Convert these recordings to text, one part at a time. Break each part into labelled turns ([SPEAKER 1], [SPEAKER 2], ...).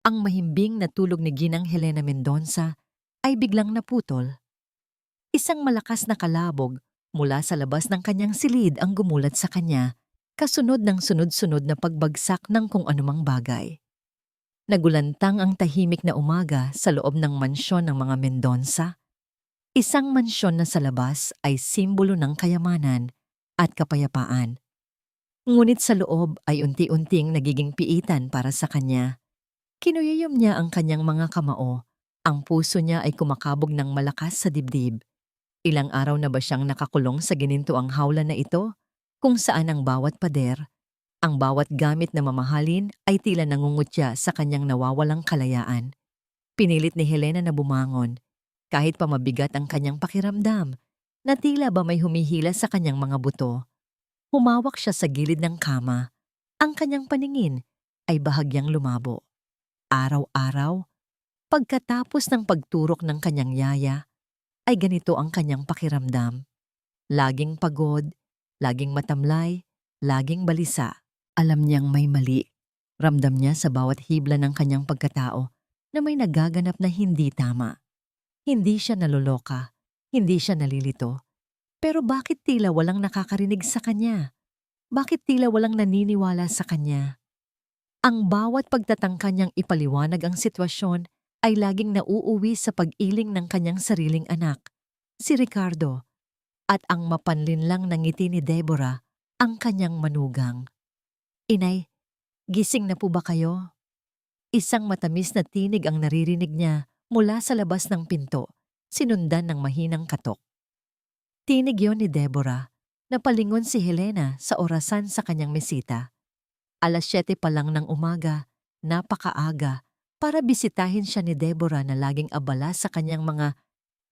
[SPEAKER 1] Ang mahimbing na tulog ni Ginang Helena Mendonça ay biglang naputol. Isang malakas na kalabog mula sa labas ng kanyang silid ang gumulat sa kanya, kasunod ng sunod-sunod na pagbagsak ng kung anumang bagay. Nagulantang ang tahimik na umaga sa loob ng mansyon ng mga Mendonça. Isang mansyon na sa labas ay simbolo ng kayamanan at kapayapaan. Ngunit sa loob ay unti-unting nagiging piitan para sa kanya. Kinuyuyom niya ang kanyang mga kamao. Ang puso niya ay kumakabog ng malakas sa dibdib. Ilang araw na ba siyang nakakulong sa ginintuang hawla na ito, kung saan ang bawat pader, ang bawat gamit na mamahalin ay tila nangungutya sa kanyang nawawalang kalayaan. Pinilit ni Helena na bumangon, kahit pa mabigat ang kanyang pakiramdam, na tila ba may humihila sa kanyang mga buto. Humawak siya sa gilid ng kama. Ang kanyang paningin ay bahagyang lumabo. Araw-araw, pagkatapos ng pagturok ng kanyang yaya, ay ganito ang kanyang pakiramdam. Laging pagod, laging matamlay, laging balisa. Alam niyang may mali. Ramdam niya sa bawat hibla ng kanyang pagkatao na may nagaganap na hindi tama. Hindi siya naloloka, hindi siya nalilito. Pero bakit tila walang nakakarinig sa kanya? Bakit tila walang naniniwala sa kanya? Ang bawat pagtatangka niyang ipaliwanag ang sitwasyon ay laging nauuwi sa pag-iling ng kanyang sariling anak, si Ricardo, at ang mapanlinlang na ngiti ni Deborah, ang kanyang manugang. Inay, gising na po ba kayo? Isang matamis na tinig ang naririnig niya mula sa labas ng pinto, sinundan ng mahinang katok. Tinig yon ni Deborah. Napalingon si Helena sa orasan sa kanyang mesita. 7:00 pa lang ng umaga, napakaaga, para bisitahin siya ni Deborah na laging abala sa kanyang mga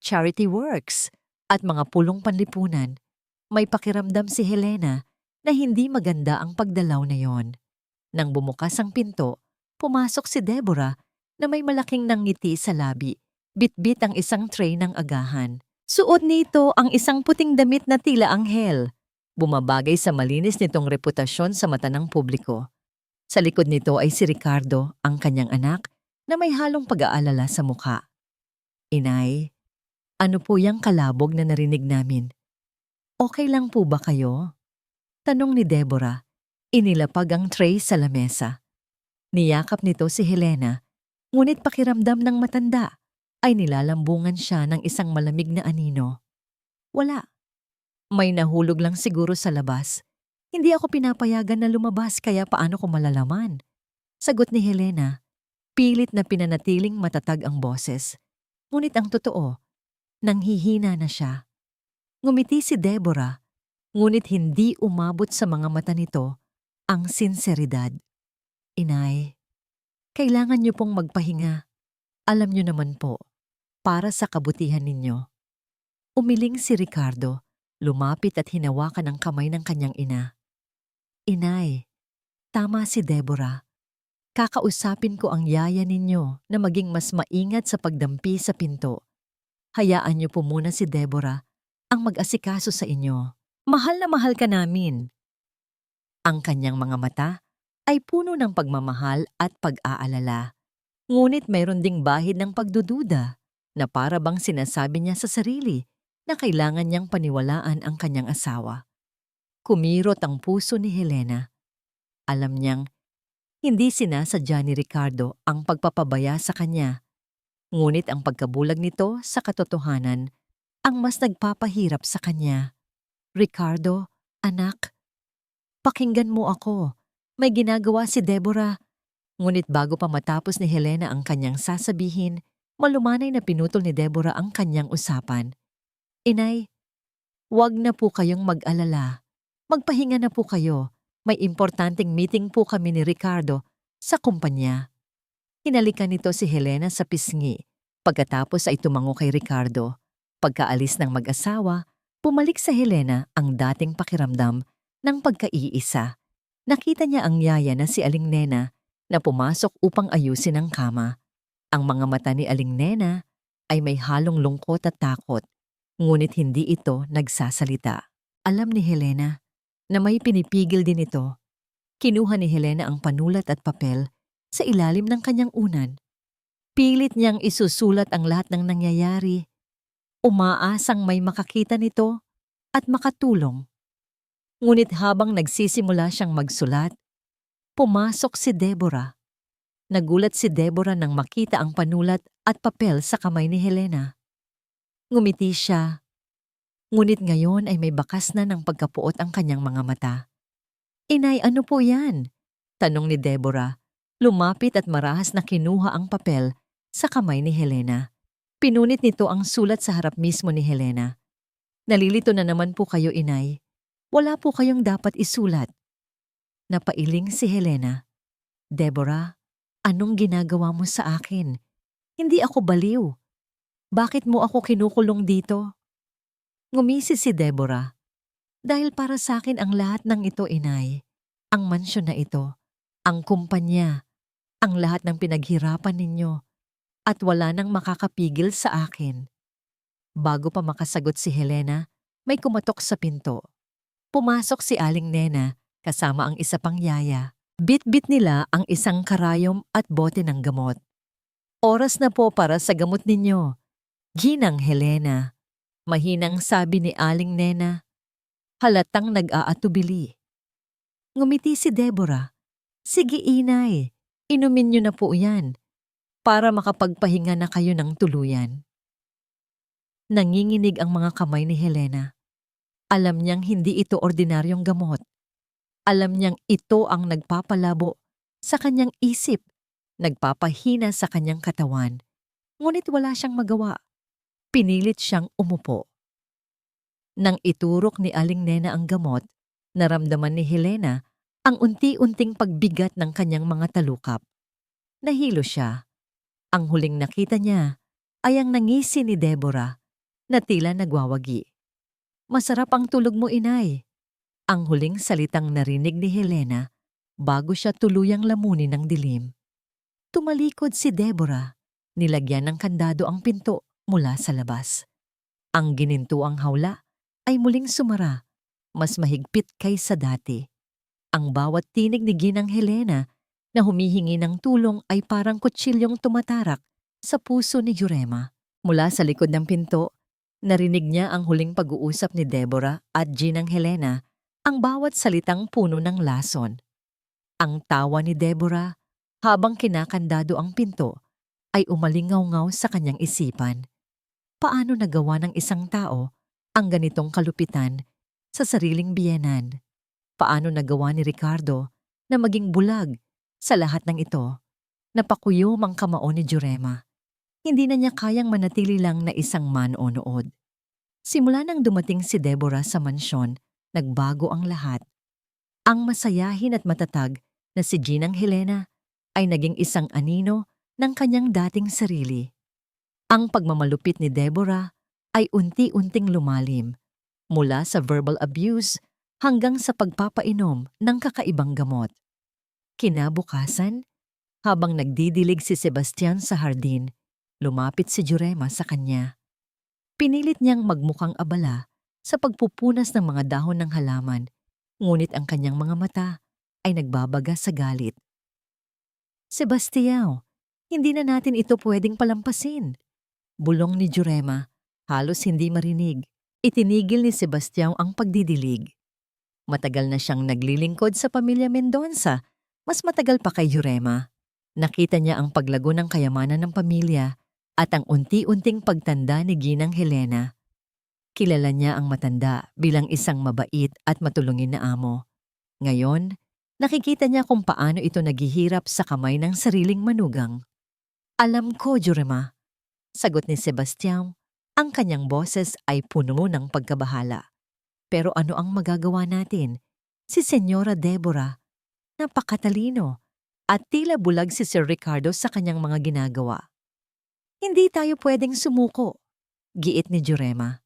[SPEAKER 1] charity works at mga pulong panlipunan. May pakiramdam si Helena na hindi maganda ang pagdalaw na yon. Nang bumukas ang pinto, pumasok si Deborah na may malaking nangiti sa labi. Bitbit ang isang tray ng agahan. Suot nito ang isang puting damit na tila anghel. Bumabagay sa malinis nitong reputasyon sa mata ng publiko. Sa likod nito ay si Ricardo, ang kanyang anak, na may halong pag-aalala sa mukha. Inay, ano po yung kalabog na narinig namin? Okay lang po ba kayo? Tanong ni Deborah. Inilapag ang tray sa lamesa. Niyakap nito si Helena, ngunit pakiramdam ng matanda ay nilalambungan siya ng isang malamig na anino. Wala. May nahulog lang siguro sa labas. Hindi ako pinapayagan na lumabas kaya paano ko malalaman? Sagot ni Helena. Pilit na pinanatiling matatag ang boses. Ngunit ang totoo, nanghihina na siya. Ngumiti si Deborah, ngunit hindi umabot sa mga mata nito ang sinseridad. Inay, kailangan niyo pong magpahinga. Alam niyo naman po, para sa kabutihan ninyo. Umiling si Ricardo, lumapit at hinawakan ang kamay ng kanyang ina. Inay, tama si Deborah. Kakausapin ko ang yaya ninyo na maging mas maingat sa pagdampi sa pinto. Hayaan niyo po muna si Deborah ang mag-asikaso sa inyo. Mahal na mahal ka namin. Ang kanyang mga mata ay puno ng pagmamahal at pag-aalala. Ngunit mayroon ding bahid ng pagdududa na para bang sinasabi niya sa sarili na kailangan niyang paniwalaan ang kanyang asawa. Kumirot ang puso ni Helena. Alam niyang hindi sinasadya ni Ricardo ang pagpapabaya sa kanya. Ngunit ang pagkabulag nito sa katotohanan ang mas nagpapahirap sa kanya. Ricardo, anak, pakinggan mo ako. May ginagawa si Deborah. Ngunit bago pa matapos ni Helena ang kanyang sasabihin, malumanay na pinutol ni Deborah ang kanyang usapan. Inay, wag na po kayong mag-alala. Magpahinga na po kayo. May importanteng meeting po kami ni Ricardo sa kumpanya. Hinalikan nito si Helena sa pisngi. Pagkatapos ay tumango kay Ricardo. Pagkaalis ng mag-asawa, bumalik sa Helena ang dating pakiramdam ng pagkaiisa. Nakita niya ang yaya na si Aling Nena na pumasok upang ayusin ang kama. Ang mga mata ni Aling Nena ay may halong lungkot at takot, ngunit hindi ito nagsasalita. Alam ni Helena na may pinipigil din ito. Kinuha ni Helena ang panulat at papel sa ilalim ng kanyang unan. Pilit niyang isusulat ang lahat ng nangyayari, umaasang may makakita nito at makatulong. Ngunit habang nagsisimula siyang magsulat, pumasok si Deborah. Nagulat si Deborah nang makita ang panulat at papel sa kamay ni Helena. Ngumiti siya, ngunit ngayon ay may bakas na ng pagkapuot ang kanyang mga mata. "Inay, ano po yan?" tanong ni Deborah. Lumapit at marahas na kinuha ang papel sa kamay ni Helena. Pinunit nito ang sulat sa harap mismo ni Helena. "Nalilito na naman po kayo, Inay. Wala po kayong dapat isulat." Napailing si Helena. "Deborah, anong ginagawa mo sa akin? Hindi ako baliw. Bakit mo ako kinukulong dito?" Ngumisi si Deborah. "Dahil para sa akin ang lahat ng ito, Inay. Ang mansyon na ito, ang kumpanya, ang lahat ng pinaghirapan ninyo, at wala nang makakapigil sa akin." Bago pa makasagot si Helena, may kumatok sa pinto. Pumasok si Aling Nena kasama ang isa pang yaya. Bit-bit nila ang isang karayom at bote ng gamot. "Oras na po para sa gamot ninyo, Ginang Helena," mahinang sabi ni Aling Nena. Halatang nag-aatubili. Ngumiti si Deborah. "Sige, Inay, inumin niyo na po yan para makapagpahinga na kayo ng tuluyan." Nanginginig ang mga kamay ni Helena. Alam niyang hindi ito ordinaryong gamot. Alam niyang ito ang nagpapalabo sa kanyang isip, nagpapahina sa kanyang katawan. Ngunit wala siyang magawa. Pinilit siyang umupo. Nang iturok ni Aling Nena ang gamot, naramdaman ni Helena ang unti-unting pagbigat ng kanyang mga talukap. Nahilo siya. Ang huling nakita niya ay ang nangisi ni Deborah na tila nagwawagi. "Masarap ang tulog mo, Inay." Ang huling salitang narinig ni Helena bago siya tuluyang lamunin ng dilim. Tumalikod si Deborah. Nilagyan ng kandado ang pinto mula sa labas. Ang ginintuang hawla ay muling sumara, mas mahigpit kaysa dati. Ang bawat tinig ni Ginang Helena na humihingi ng tulong ay parang kutsilyong tumatarak sa puso ni Jurema. Mula sa likod ng pinto, narinig niya ang huling pag-uusap ni Deborah at Ginang Helena, ang bawat salitang puno ng lason. Ang tawa ni Deborah habang kinakandado ang pinto ay umalingaw-ngaw sa kanyang isipan. Paano nagawa ng isang tao ang ganitong kalupitan sa sariling biyenan? Paano nagawa ni Ricardo na maging bulag sa lahat ng ito? Napakuyom ang kamao ni Jurema. Hindi na niya kayang manatili lang na isang manonood. Simula nang dumating si Deborah sa mansyon, nagbago ang lahat. Ang masayahin at matatag na si Ginang Helena ay naging isang anino ng kanyang dating sarili. Ang pagmamalupit ni Deborah ay unti-unting lumalim, mula sa verbal abuse hanggang sa pagpapainom ng kakaibang gamot. Kinabukasan, habang nagdidilig si Sebastian sa hardin, lumapit si Jurema sa kanya. Pinilit niyang magmukhang abala sa pagpupunas ng mga dahon ng halaman, ngunit ang kanyang mga mata ay nagbabaga sa galit. "Sebastian, hindi na natin ito pwedeng palampasin." Bulong ni Jurema, halos hindi marinig. Itinigil ni Sebastian ang pagdidilig. Matagal na siyang naglilingkod sa pamilya Mendonça, mas matagal pa kay Jurema. Nakita niya ang paglago ng kayamanan ng pamilya at ang unti-unting pagtanda ni Ginang Helena. Kilala niya ang matanda bilang isang mabait at matulungin na amo. Ngayon, nakikita niya kung paano ito naghihirap sa kamay ng sariling manugang. "Alam ko, Jurema," sagot ni Sebastian. Ang kanyang boses ay puno ng pagkabahala. "Pero ano ang magagawa natin? Si Senyora Deborah, napakatalino, at tila bulag si Sir Ricardo sa kanyang mga ginagawa. Hindi tayo pwedeng sumuko," giit ni Jurema.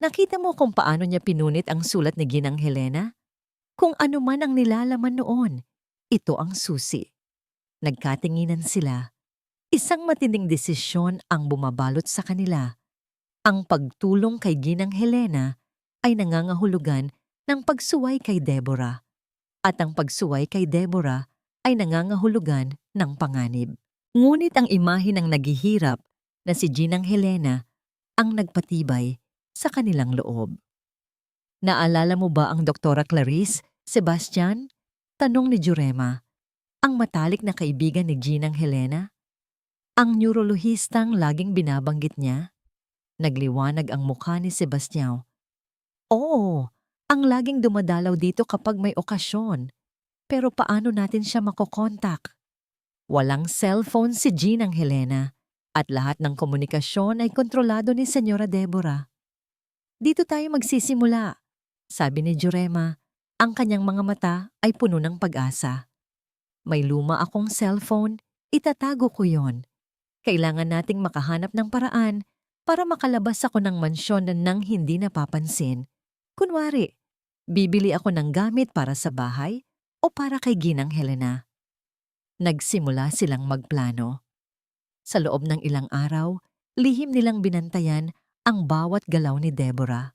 [SPEAKER 1] "Nakita mo kung paano niya pinunit ang sulat ni Ginang Helena? Kung ano man ang nilalaman noon, ito ang susi." Nagkatinginan sila. Isang matinding desisyon ang bumabalot sa kanila. Ang pagtulong kay Ginang Helena ay nangangahulugan ng pagsuway kay Deborah. At ang pagsuway kay Deborah ay nangangahulugan ng panganib. Ngunit ang imahe ng naghihirap na si Ginang Helena ang nagpatibay sa kanilang loob. Naalala mo ba ang Doktora Clarice, Sebastian? Tanong ni Jurema, ang matalik na kaibigan ni Ginang Helena. Ang neurolohistang laging binabanggit niya. Nagliwanag ang mukha ni Sebastian. Oo, ang laging dumadalaw dito kapag may okasyon. Pero paano natin siya makokontak? Walang cellphone si Ginang Helena at lahat ng komunikasyon ay kontrolado ni Senyora Deborah. Dito tayo magsisimula, sabi ni Jurema. Ang kanyang mga mata ay puno ng pag-asa. May luma akong cellphone, itatago ko yon. Kailangan nating makahanap ng paraan para makalabas ako ng mansyon na nang hindi napapansin. Kunwari, bibili ako ng gamit para sa bahay o para kay Ginang Helena. Nagsimula silang magplano. Sa loob ng ilang araw, lihim nilang binantayan ang bawat galaw ni Deborah.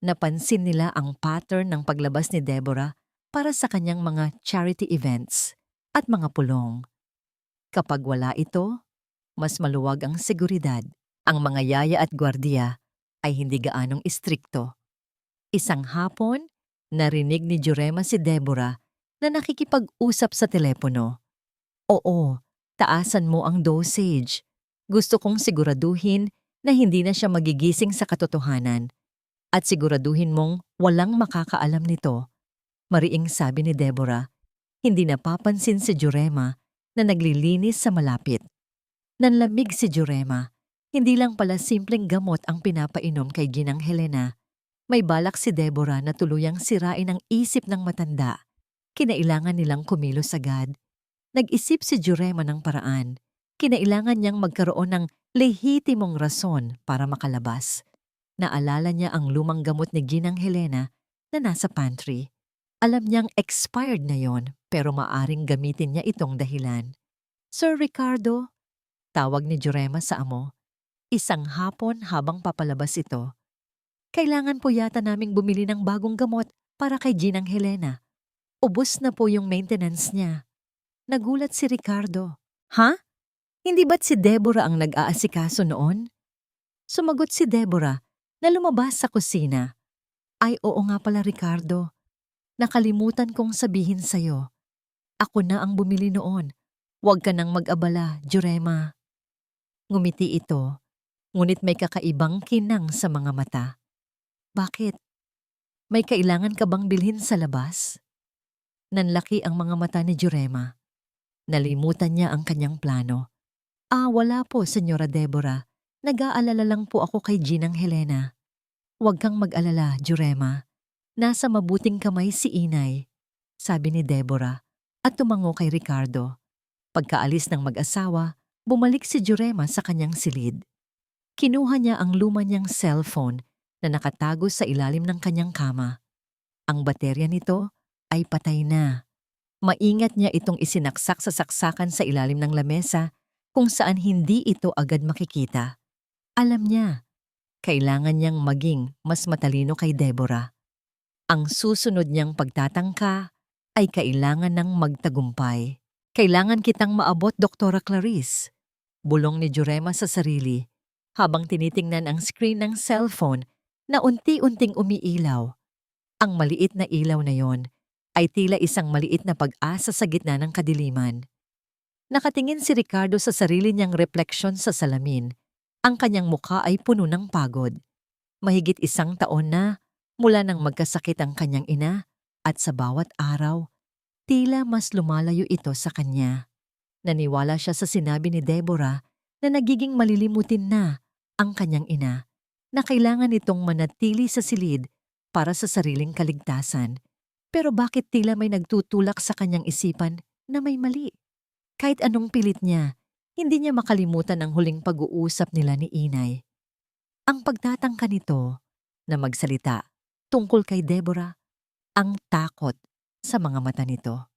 [SPEAKER 1] Napansin nila ang pattern ng paglabas ni Deborah para sa kanyang mga charity events at mga pulong. Kapag wala ito, mas maluwag ang seguridad. Ang mga yaya at gwardiya ay hindi gaanong istrikto. Isang hapon, narinig ni Jurema si Deborah na nakikipag-usap sa telepono. Oo, taasan mo ang dosage. Gusto kong siguraduhin na hindi na siya magigising sa katotohanan. At siguraduhin mong walang makakaalam nito. Mariing sabi ni Deborah, hindi napapansin si Jurema na naglilinis sa malapit. Nanlamig si Jurema. Hindi lang pala simpleng gamot ang pinapainom kay Ginang Helena. May balak si Deborah na tuluyang sirain ang isip ng matanda. Kinailangan nilang kumilos agad. Nag-isip si Jurema ng paraan. Kinailangan niyang magkaroon ng lehitimong rason para makalabas. Naalala niya ang lumang gamot ni Ginang Helena na nasa pantry. Alam niyang expired na yon pero maaring gamitin niya itong dahilan. Sir Ricardo, tawag ni Jurema sa amo. Isang hapon habang papalabas ito. Kailangan po yata naming bumili ng bagong gamot para kay Ginang Helena. Ubos na po yung maintenance niya. Nagulat si Ricardo. Ha? Hindi ba't si Deborah ang nag-aasikaso noon? Sumagot si Deborah na lumabas sa kusina. Ay oo nga pala Ricardo. Nakalimutan kong sabihin sa'yo. Ako na ang bumili noon. Huwag ka nang mag-abala, Jurema. Ngumiti ito, ngunit may kakaibang kinang sa mga mata. Bakit? May kailangan ka bang bilhin sa labas? Nanlaki ang mga mata ni Jurema. Nalimutan niya ang kanyang plano. Wala po, Senyora Deborah. Nag-aalala lang po ako kay Ginang Helena. Huwag kang mag-alala, Jurema. Nasa mabuting kamay si Inay, sabi ni Deborah at tumango kay Ricardo. Pagkaalis ng mag-asawa, bumalik si Jurema sa kanyang silid. Kinuha niya ang luma niyang cellphone na nakatago sa ilalim ng kanyang kama. Ang baterya nito ay patay na. Maingat niya itong isinaksak sa saksakan sa ilalim ng lamesa kung saan hindi ito agad makikita. Alam niya, kailangan niyang maging mas matalino kay Deborah. Ang susunod niyang pagtatangka ay kailangan ng magtagumpay. Kailangan kitang maabot, Doktora Clarice. Bulong ni Jurema sa sarili habang tinitingnan ang screen ng cellphone na unti-unting umiilaw. Ang maliit na ilaw na yon ay tila isang maliit na pag-asa sa gitna ng kadiliman. Nakatingin si Ricardo sa sarili niyang refleksyon sa salamin. Ang kanyang mukha ay puno ng pagod. Mahigit 1 taon na mula nang magkasakit ang kanyang ina at sa bawat araw, tila mas lumalayo ito sa kanya. Naniwala siya sa sinabi ni Deborah na nagiging malilimutin na ang kanyang ina, na kailangan itong manatili sa silid para sa sariling kaligtasan. Pero bakit tila may nagtutulak sa kanyang isipan na may mali? Kahit anong pilit niya, hindi niya makalimutan ang huling pag-uusap nila ni Inay. Ang pagtatangka nito na magsalita tungkol kay Deborah, ang takot sa mga mata nito.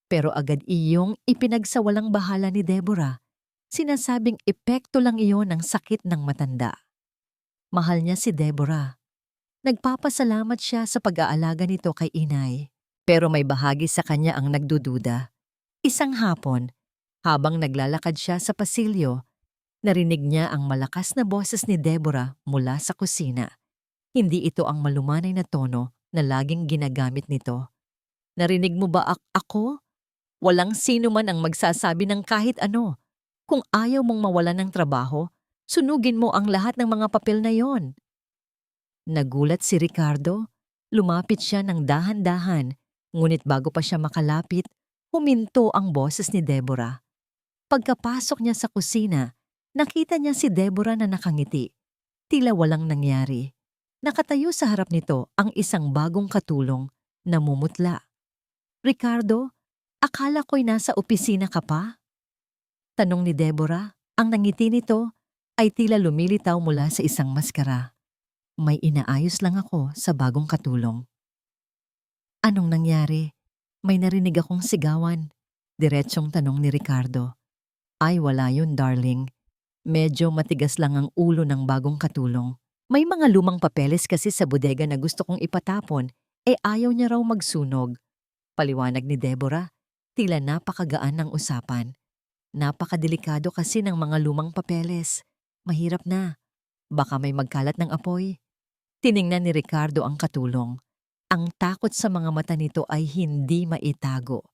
[SPEAKER 1] Pero agad iyong ipinagsawalang bahala ni Deborah. Sinasabing epekto lang iyon ng sakit ng matanda. Mahal niya si Deborah. Nagpapasalamat siya sa pag-aalaga nito kay Inay. Pero may bahagi sa kanya ang nagdududa. Isang hapon, habang naglalakad siya sa pasilyo, narinig niya ang malakas na boses ni Deborah mula sa kusina. Hindi ito ang malumanay na tono na laging ginagamit nito. Narinig mo ba ako? Walang sino man ang magsasabi ng kahit ano. Kung ayaw mong mawalan ng trabaho, sunugin mo ang lahat ng mga papel na yon. Nagulat si Ricardo. Lumapit siya ng dahan-dahan, ngunit bago pa siya makalapit, huminto ang boses ni Deborah. Pagkapasok niya sa kusina, nakita niya si Deborah na nakangiti. Tila walang nangyari. Nakatayo sa harap nito ang isang bagong katulong, namumutla. "Ricardo, akala ko'y nasa opisina ka pa?" Tanong ni Deborah. Ang nangiti nito ay tila lumilitaw mula sa isang maskara. "May inaayos lang ako sa bagong katulong." "Anong nangyari? May narinig akong sigawan." Diretsyong tanong ni Ricardo. "Ay, wala yun, darling. Medyo matigas lang ang ulo ng bagong katulong. May mga lumang papeles kasi sa bodega na gusto kong ipatapon, ayaw niya raw magsunog." Paliwanag ni Deborah. Tila napakagaan ng usapan. Napakadelikado kasi ng mga lumang papeles. Mahirap na. Baka may magkalat ng apoy. Tiningnan ni Ricardo ang katulong. Ang takot sa mga mata nito ay hindi maitago.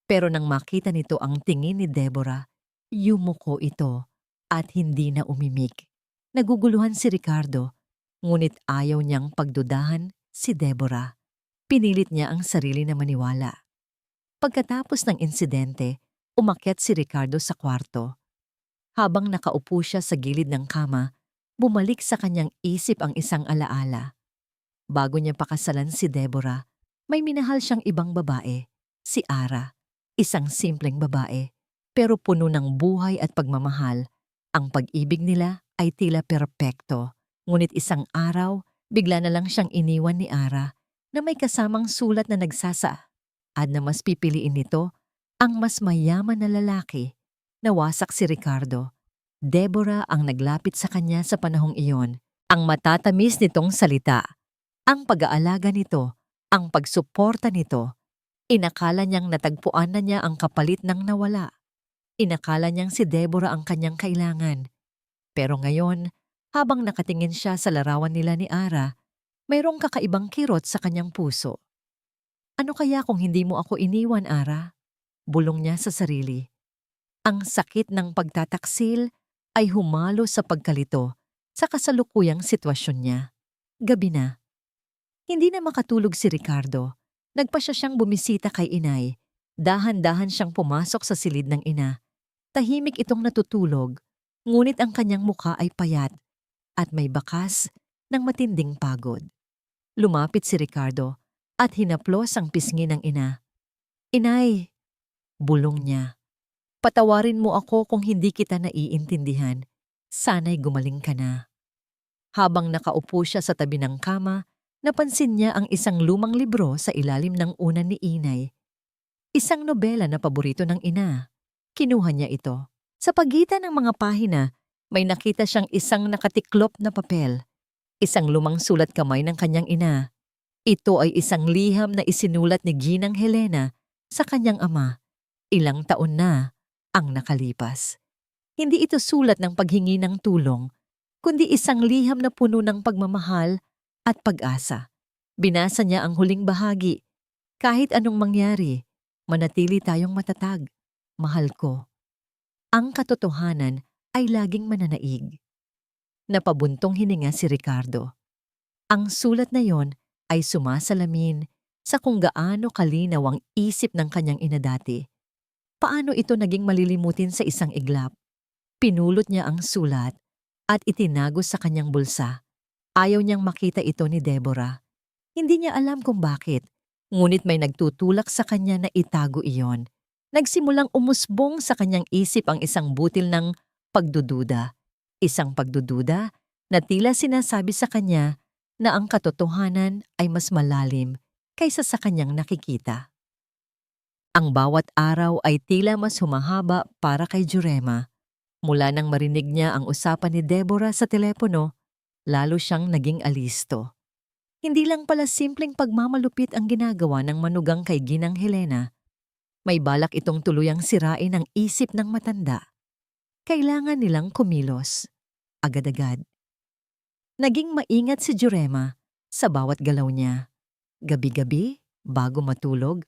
[SPEAKER 1] Pero nang makita nito ang tingin ni Deborah, yumuko ito at hindi na umimik. Naguguluhan si Ricardo, ngunit ayaw niyang pagdudahan si Deborah. Pinilit niya ang sarili na maniwala. Pagkatapos ng insidente, umakyat si Ricardo sa kwarto. Habang nakaupo siya sa gilid ng kama, bumalik sa kanyang isip ang isang alaala. Bago niya pakasalan si Deborah, may minahal siyang ibang babae, si Ara. Isang simpleng babae, pero puno ng buhay at pagmamahal. Ang pag-ibig nila ay tila perpekto. Ngunit isang araw, bigla na lang siyang iniwan ni Ara na may kasamang sulat na nagsasaad na mas pipiliin nito ang mas mayaman na lalaki. Nawasak si Ricardo. Deborah ang naglapit sa kanya sa panahong iyon. Ang matatamis nitong salita, ang pag-aalaga nito, ang pagsuporta nito. Inakala niyang natagpuan na niya ang kapalit ng nawala. Inakala niyang si Deborah ang kanyang kailangan. Pero ngayon, habang nakatingin siya sa larawan nila ni Ara, mayroong kakaibang kirot sa kanyang puso. "Ano kaya kung hindi mo ako iniwan, Ara?" Bulong niya sa sarili. Ang sakit ng pagtataksil ay humalo sa pagkalito sa kasalukuyang sitwasyon niya. Gabi na. Hindi na makatulog si Ricardo. Nagpasya siyang bumisita kay inay. Dahan-dahan siyang pumasok sa silid ng ina. Tahimik itong natutulog, ngunit ang kanyang mukha ay payat at may bakas ng matinding pagod. Lumapit si Ricardo at hinaplos ang pisngi ng ina. "Inay," bulong niya. "Patawarin mo ako kung hindi kita naiintindihan. Sana'y gumaling ka na." Habang nakaupo siya sa tabi ng kama, napansin niya ang isang lumang libro sa ilalim ng unan ni inay. Isang nobela na paborito ng ina. Kinuha niya ito. Sa pagitan ng mga pahina, may nakita siyang isang nakatiklop na papel. Isang lumang sulat kamay ng kanyang ina. Ito ay isang liham na isinulat ni Ginang Helena sa kanyang ama. Ilang taon na ang nakalipas. Hindi ito sulat ng paghingi ng tulong, kundi isang liham na puno ng pagmamahal at pag-asa. Binasa niya ang huling bahagi. "Kahit anong mangyari, manatili tayong matatag. Mahal ko. Ang katotohanan ay laging mananaig." Napabuntong hininga si Ricardo. Ang sulat na yon ay sumasalamin sa kung gaano kalinaw ang isip ng kanyang ina dati. Paano ito naging malilimutin sa isang iglap? Pinulot niya ang sulat at itinago sa kanyang bulsa. Ayaw niyang makita ito ni Deborah. Hindi niya alam kung bakit, ngunit may nagtutulak sa kanya na itago iyon. Nagsimulang umusbong sa kanyang isip ang isang butil ng pagdududa. Isang pagdududa na tila sinasabi sa kanya na ang katotohanan ay mas malalim kaysa sa kanyang nakikita. Ang bawat araw ay tila mas humahaba para kay Jurema. Mula nang marinig niya ang usapan ni Deborah sa telepono, lalo siyang naging alisto. Hindi lang pala simpleng pagmamalupit ang ginagawa ng manugang kay Ginang Helena. May balak itong tuluyang sirain ang isip ng matanda. Kailangan nilang kumilos. Agad-agad. Naging maingat si Jurema sa bawat galaw niya. Gabi-gabi, bago matulog,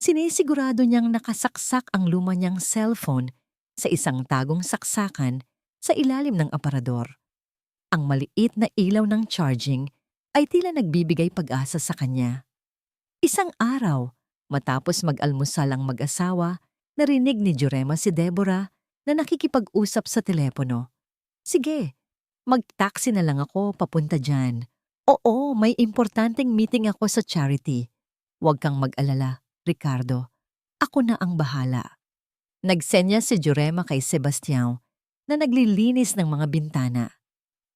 [SPEAKER 1] sinisigurado niyang nakasaksak ang luma niyang cellphone sa isang tagong saksakan sa ilalim ng aparador. Ang maliit na ilaw ng charging ay tila nagbibigay pag-asa sa kanya. Isang araw, matapos mag-almusal ang mag-asawa, narinig ni Jurema si Deborah na nakikipag-usap sa telepono. Sige, mag-taxi na lang ako papunta dyan. Oo, may importanteng meeting ako sa charity. Huwag kang mag-alala, Ricardo. Ako na ang bahala. Nagsenya si Jurema kay Sebastião na naglilinis ng mga bintana.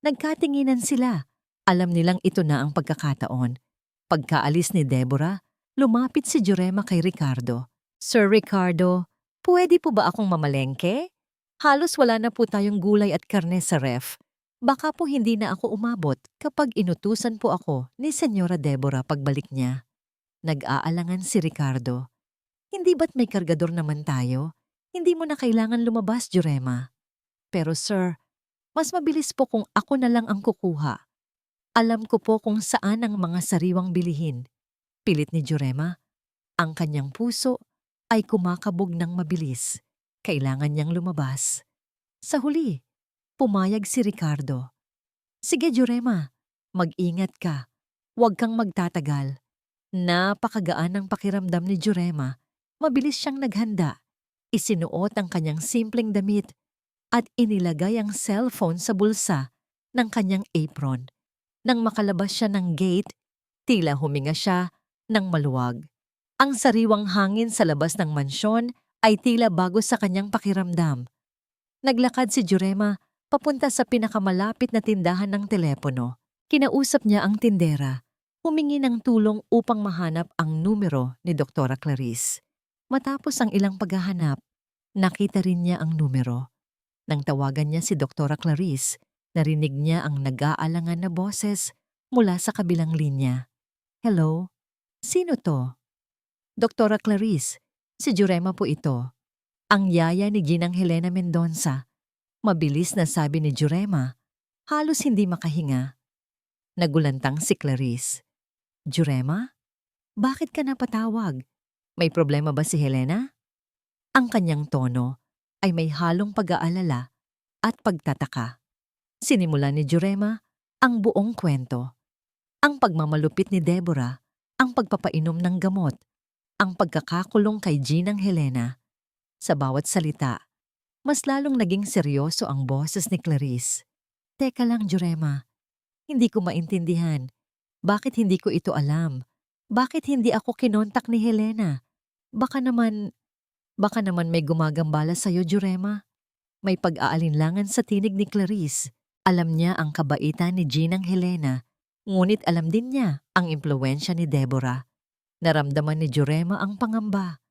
[SPEAKER 1] Nagkatinginan sila. Alam nilang ito na ang pagkakataon. Pagkaalis ni Deborah, lumapit si Jurema kay Ricardo. Sir Ricardo, pwede po ba akong mamalengke? Halos wala na po tayong gulay at karne sa ref. Baka po hindi na ako umabot kapag inutusan po ako ni Senyora Deborah pagbalik niya. Nag-aalangan si Ricardo. Hindi ba't may kargador naman tayo? Hindi mo na kailangan lumabas, Jurema. Pero sir, mas mabilis po kung ako na lang ang kukuha. Alam ko po kung saan ang mga sariwang bilihin. Pilit ni Jurema. Ang kanyang puso ay kumakabog ng mabilis. Kailangan niyang lumabas. Sa huli, pumayag si Ricardo. Sige, Jurema, mag-ingat ka. Huwag kang magtatagal. Napakagaan ng pakiramdam ni Jurema. Mabilis siyang naghanda. Isinuot ang kanyang simpleng damit at inilagay ang cellphone sa bulsa ng kanyang apron. Nang makalabas siya ng gate, tila huminga siya ng maluwag. Ang sariwang hangin sa labas ng mansyon ay tila bago sa kanyang pakiramdam. Naglakad si Jurema papunta sa pinakamalapit na tindahan ng telepono. Kinausap niya ang tindera. Humingi ng tulong upang mahanap ang numero ni Doktora Clarice. Matapos ang ilang paghahanap, nakita rin niya ang numero. Nang tawagan niya si Doktora Clarice, narinig niya ang nag-aalangan na boses mula sa kabilang linya. Hello? Sino to? Doktora Clarice, si Jurema po ito. Ang yaya ni Ginang Helena Mendonça. Mabilis na sabi ni Jurema, halos hindi makahinga. Nagulantang si Clarice. Jurema? Bakit ka napatawag? May problema ba si Helena? Ang kanyang tono ay may halong pag-aalala at pagtataka. Sinimula ni Jurema ang buong kwento. Ang pagmamalupit ni Deborah, ang pagpapainom ng gamot, ang pagkakakulong kay Ginang Helena. Sa bawat salita, mas lalong naging seryoso ang boses ni Clarice. Teka lang, Jurema. Hindi ko maintindihan. Bakit hindi ko ito alam? Bakit hindi ako kinontak ni Helena? Baka naman may gumagambala sa'yo, Jurema. May pag-aalinlangan sa tinig ni Clarice. Alam niya ang kabaitan ni Ginang Helena, ngunit alam din niya ang impluwensya ni Deborah. Naramdaman ni Jurema ang pangamba.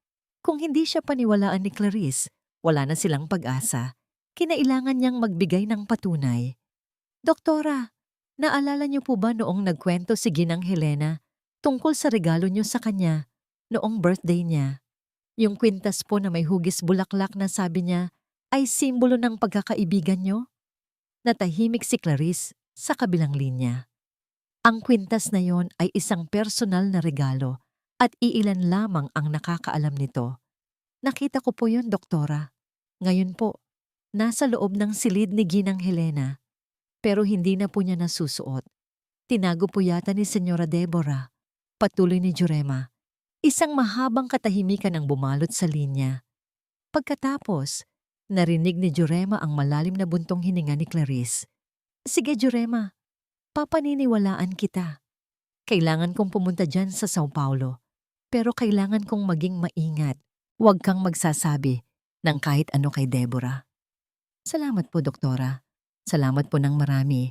[SPEAKER 1] Kung hindi siya paniwalaan ni Clarice, wala na silang pag-asa. Kinailangan niyang magbigay ng patunay. Doktora, naalala niyo po ba noong nagkwento si Ginang Helena tungkol sa regalo niyo sa kanya noong birthday niya? Yung kwintas po na may hugis bulaklak na sabi niya ay simbolo ng pagkakaibigan niyo? Natahimik si Clarice sa kabilang linya. Ang kwintas na yon ay isang personal na regalo at iilan lamang ang nakakaalam nito. Nakita ko po yun, Doktora. Ngayon po, nasa loob ng silid ni Ginang Helena. Pero hindi na po niya nasusuot. Tinago po yata ni Senyora Deborah. Patuloy ni Jurema. Isang mahabang katahimikan ang bumalot sa linya. Pagkatapos, narinig ni Jurema ang malalim na buntong hininga ni Clarice. Sige, Jurema. Papaniniwalaan kita. Kailangan kong pumunta dyan sa Sao Paulo. Pero kailangan kong maging maingat. Huwag kang magsasabi ng kahit ano kay Deborah. Salamat po, Doktora. Salamat po ng marami.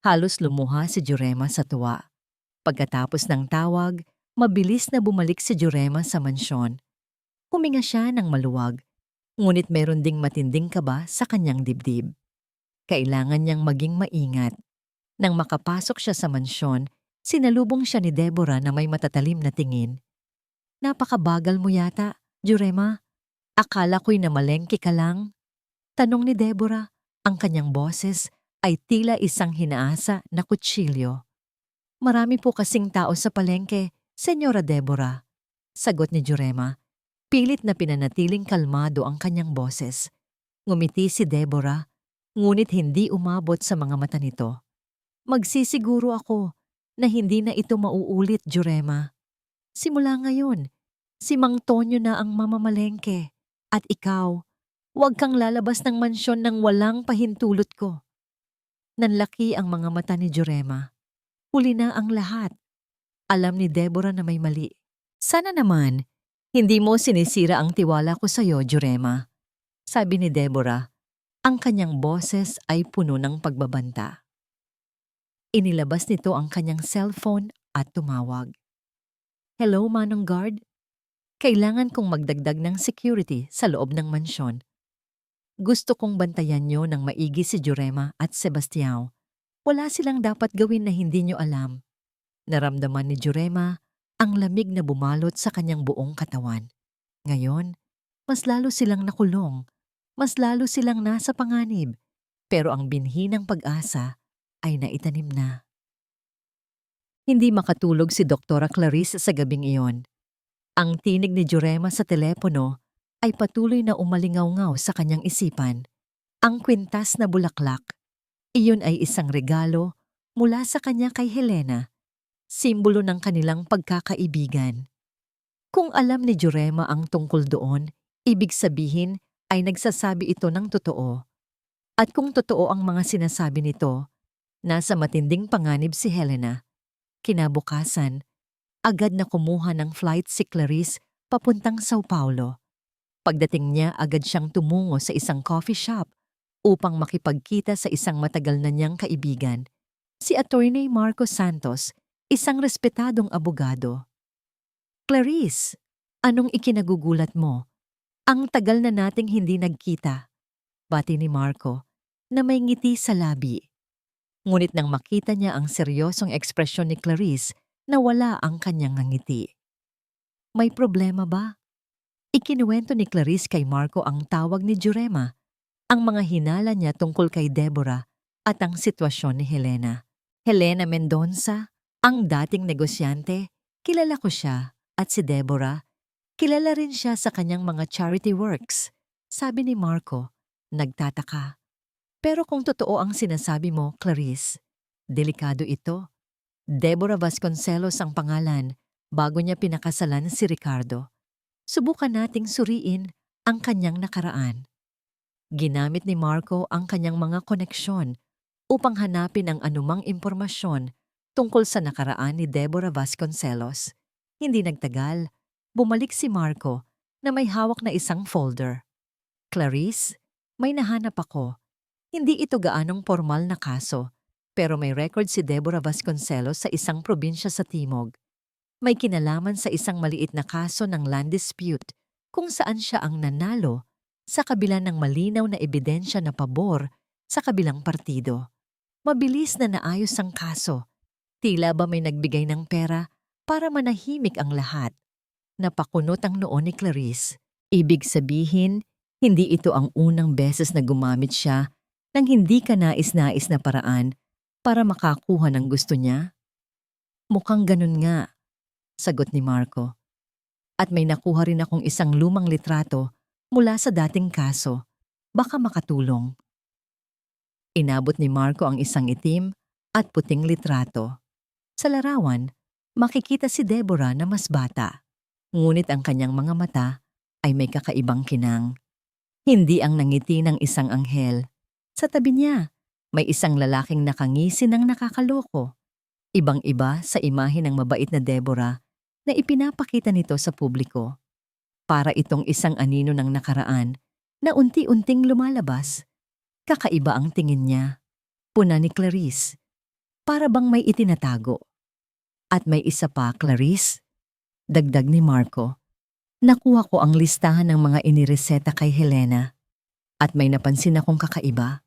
[SPEAKER 1] Halos lumuha si Jurema sa tuwa. Pagkatapos ng tawag, mabilis na bumalik si Jurema sa mansyon. Huminga siya ng maluwag, ngunit meron ding matinding kaba sa kanyang dibdib. Kailangan niyang maging maingat. Nang makapasok siya sa mansyon, sinalubong siya ni Deborah na may matatalim na tingin. Napakabagal mo yata. Jurema, akala ko'y namalengke ka lang. Tanong ni Deborah, ang kanyang boses ay tila isang hinaasa na kutsilyo. Marami po kasing tao sa palengke, Senyora Deborah. Sagot ni Jurema. Pilit na pinanatiling kalmado ang kanyang boses. Ngumiti si Deborah, ngunit hindi umabot sa mga mata nito. Magsisiguro ako na hindi na ito mauulit, Jurema. Simula ngayon, si Mang Tonyo na ang mamamalengke. At ikaw, huwag kang lalabas ng mansyon nang walang pahintulot ko. Nanlaki ang mga mata ni Jurema. Huli na ang lahat. Alam ni Deborah na may mali. Sana naman, hindi mo sinisira ang tiwala ko sa iyo, Jurema. Sabi ni Deborah, ang kanyang boses ay puno ng pagbabanta. Inilabas nito ang kanyang cellphone at tumawag. Hello, Manong Guard? Kailangan kong magdagdag ng security sa loob ng mansyon. Gusto kong bantayan nyo ng maigi si Jurema at Sebastião. Wala silang dapat gawin na hindi nyo alam. Naramdaman ni Jurema ang lamig na bumalot sa kanyang buong katawan. Ngayon, mas lalo silang nakulong, mas lalo silang nasa panganib, pero ang binhi ng pag-asa ay naitanim na. Hindi makatulog si Doktora Clarice sa gabing iyon. Ang tinig ni Jurema sa telepono ay patuloy na umalingaw-ngaw sa kanyang isipan. Ang kwintas na bulaklak, iyon ay isang regalo mula sa kanya kay Helena, simbolo ng kanilang pagkakaibigan. Kung alam ni Jurema ang tungkol doon, ibig sabihin ay nagsasabi ito ng totoo. At kung totoo ang mga sinasabi nito, nasa matinding panganib si Helena. Kinabukasan, agad na kumuha ng flight si Clarice papuntang Sao Paulo. Pagdating niya, agad siyang tumungo sa isang coffee shop upang makipagkita sa isang matagal na niyang kaibigan, si Attorney Marco Santos, isang respetadong abogado. Clarice, anong ikinagugulat mo? Ang tagal na nating hindi nagkita. Bati ni Marco, na may ngiti sa labi. Ngunit nang makita niya ang seryosong ekspresyon ni Clarice, nawala ang kanyang ngiti. May problema ba? Ikinuwento ni Clarice kay Marco ang tawag ni Jurema, ang mga hinala niya tungkol kay Deborah at ang sitwasyon ni Helena. Helena Mendonça, ang dating negosyante, kilala ko siya, at si Deborah, kilala rin siya sa kanyang mga charity works. Sabi ni Marco, nagtataka. Pero kung totoo ang sinasabi mo, Clarice, delikado ito. Deborah Vasconcelos ang pangalan bago niya pinakasalan si Ricardo. Subukan nating suriin ang kanyang nakaraan. Ginamit ni Marco ang kanyang mga koneksyon upang hanapin ang anumang impormasyon tungkol sa nakaraan ni Deborah Vasconcelos. Hindi nagtagal, bumalik si Marco na may hawak na isang folder. Clarice, may nahanap ako. Hindi ito gaanong formal na kaso, pero may record si Deborah Vasconcelos sa isang probinsya sa Timog. May kinalaman sa isang maliit na kaso ng land dispute kung saan siya ang nanalo sa kabila ng malinaw na ebidensya na pabor sa kabilang partido. Mabilis na naayos ang kaso. Tila ba may nagbigay ng pera para manahimik ang lahat. Napakunot ang noo ni Clarice. Ibig sabihin, hindi ito ang unang beses na gumamit siya ng hindi kanais-nais na paraan para makakuha ng gusto niya? Mukhang ganun nga, sagot ni Marco. At may nakuha rin akong isang lumang litrato mula sa dating kaso. Baka makatulong. Inabot ni Marco ang isang itim at puting litrato. Sa larawan, makikita si Deborah na mas bata. Ngunit ang kanyang mga mata ay may kakaibang kinang. Hindi ang nangiti ng isang anghel. Sa tabi niya, may isang lalaking nakangisi ng nakakaloko. Ibang-iba sa imahe ng mabait na Deborah na ipinapakita nito sa publiko. Para itong isang anino ng nakaraan na unti-unting lumalabas. Kakaiba ang tingin niya. Puna ni Clarice. Para bang may itinatago. At may isa pa, Clarice. Dagdag ni Marco. Nakuha ko ang listahan ng mga inireseta kay Helena. At may napansin akong kakaiba.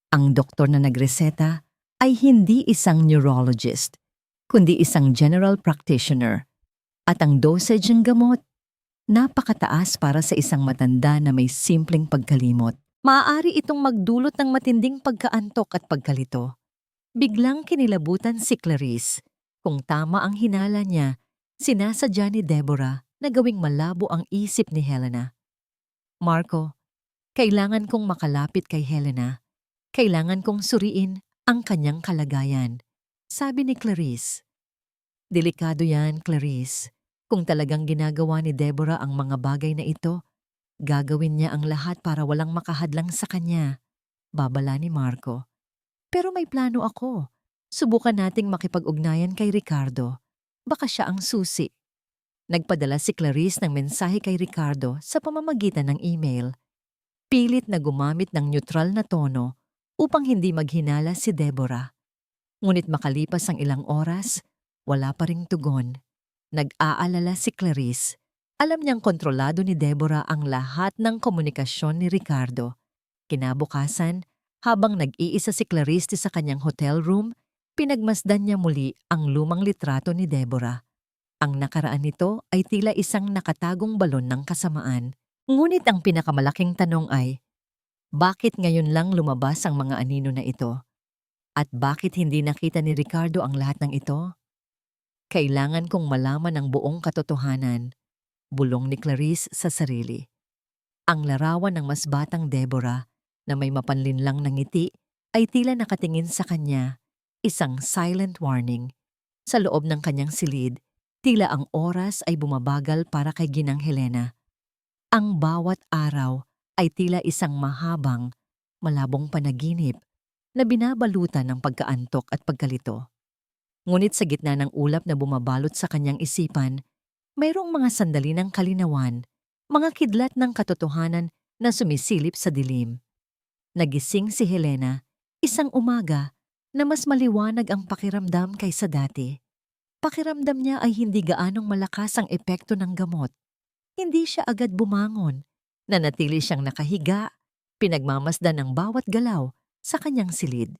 [SPEAKER 1] Ang doktor na nagreseta ay hindi isang neurologist, kundi isang general practitioner. At ang dosage ng gamot, Napakataas para sa isang matanda na may simpleng pagkalimot. Maaari itong magdulot ng matinding pagkaantok at pagkalito. Biglang kinilabutan si Clarice. Kung tama ang hinala niya, sinasadya ni Deborah na gawing malabo ang isip ni Helena. Marco, kailangan kong makalapit kay Helena. Kailangan kong suriin ang kanyang kalagayan, sabi ni Clarice. Delikado yan, Clarice. Kung talagang ginagawa ni Deborah ang mga bagay na ito, gagawin niya ang lahat para walang makahadlang sa kanya, babala ni Marco. Pero may plano ako. Subukan nating makipag-ugnayan kay Ricardo. Baka siya ang susi. Nagpadala si Clarice ng mensahe kay Ricardo sa pamamagitan ng email. Pilit na gumamit ng neutral na tono upang hindi maghinala si Deborah. Ngunit makalipas ang ilang oras, wala pa ring tugon. Nag-aalala si Clarice. Alam niyang kontrolado ni Deborah ang lahat ng komunikasyon ni Ricardo. Kinabukasan, habang nag-iisa si Clarice sa kanyang hotel room, pinagmasdan niya muli ang lumang litrato ni Deborah. Ang nakaraan nito ay tila isang nakatagong balon ng kasamaan. Ngunit ang pinakamalaking tanong ay, bakit ngayon lang lumabas ang mga anino na ito? At bakit hindi nakita ni Ricardo ang lahat ng ito? Kailangan kong malaman ang buong katotohanan, bulong ni Clarice sa sarili. Ang larawan ng mas batang Deborah na may mapanlinlang na ngiti ay tila nakatingin sa kanya, isang silent warning. Sa loob ng kanyang silid, tila ang oras ay bumabagal para kay Ginang Helena. Ang bawat araw ay tila isang mahabang, malabong panaginip na binabalutan ng pagkaantok at pagkalito. Ngunit sa gitna ng ulap na bumabalot sa kanyang isipan, mayroong mga sandali ng kalinawan, mga kidlat ng katotohanan na sumisilip sa dilim. Nagising si Helena, isang umaga na mas maliwanag ang pakiramdam kaysa dati. Pakiramdam niya ay hindi gaanong malakas ang epekto ng gamot. Hindi siya agad bumangon. Nanatili siyang nakahiga, pinagmamasdan ng bawat galaw sa kanyang silid.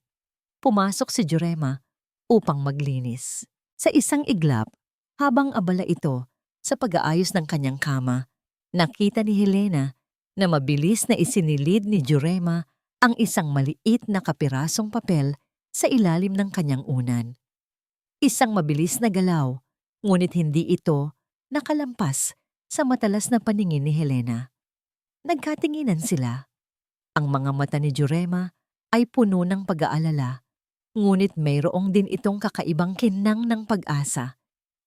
[SPEAKER 1] Pumasok si Jurema upang maglinis. Sa isang iglap, habang abala ito sa pag-aayos ng kanyang kama, nakita ni Helena na mabilis na isinilid ni Jurema ang isang maliit na kapirasong papel sa ilalim ng kanyang unan. Isang mabilis na galaw, ngunit hindi ito nakalampas sa matalas na paningin ni Helena. Nagkatinginan sila. Ang mga mata ni Jurema ay puno ng pag-aalala, ngunit mayroong din itong kakaibang kinang ng pag-asa.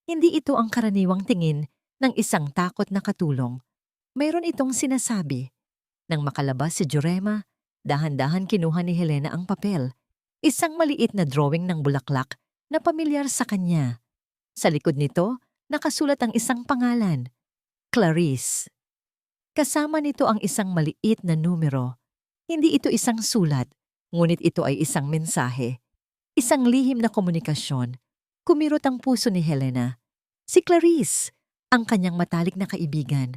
[SPEAKER 1] Hindi ito ang karaniwang tingin ng isang takot na katulong. Mayroon itong sinasabi. Nang makalabas si Jurema, dahan-dahan kinuha ni Helena ang papel. Isang maliit na drawing ng bulaklak na pamilyar sa kanya. Sa likod nito, nakasulat ang isang pangalan, Clarice. Kasama nito ang isang maliit na numero. Hindi ito isang sulat, ngunit ito ay isang mensahe. Isang lihim na komunikasyon. Kumirot ang puso ni Helena. Si Clarice, ang kanyang matalik na kaibigan.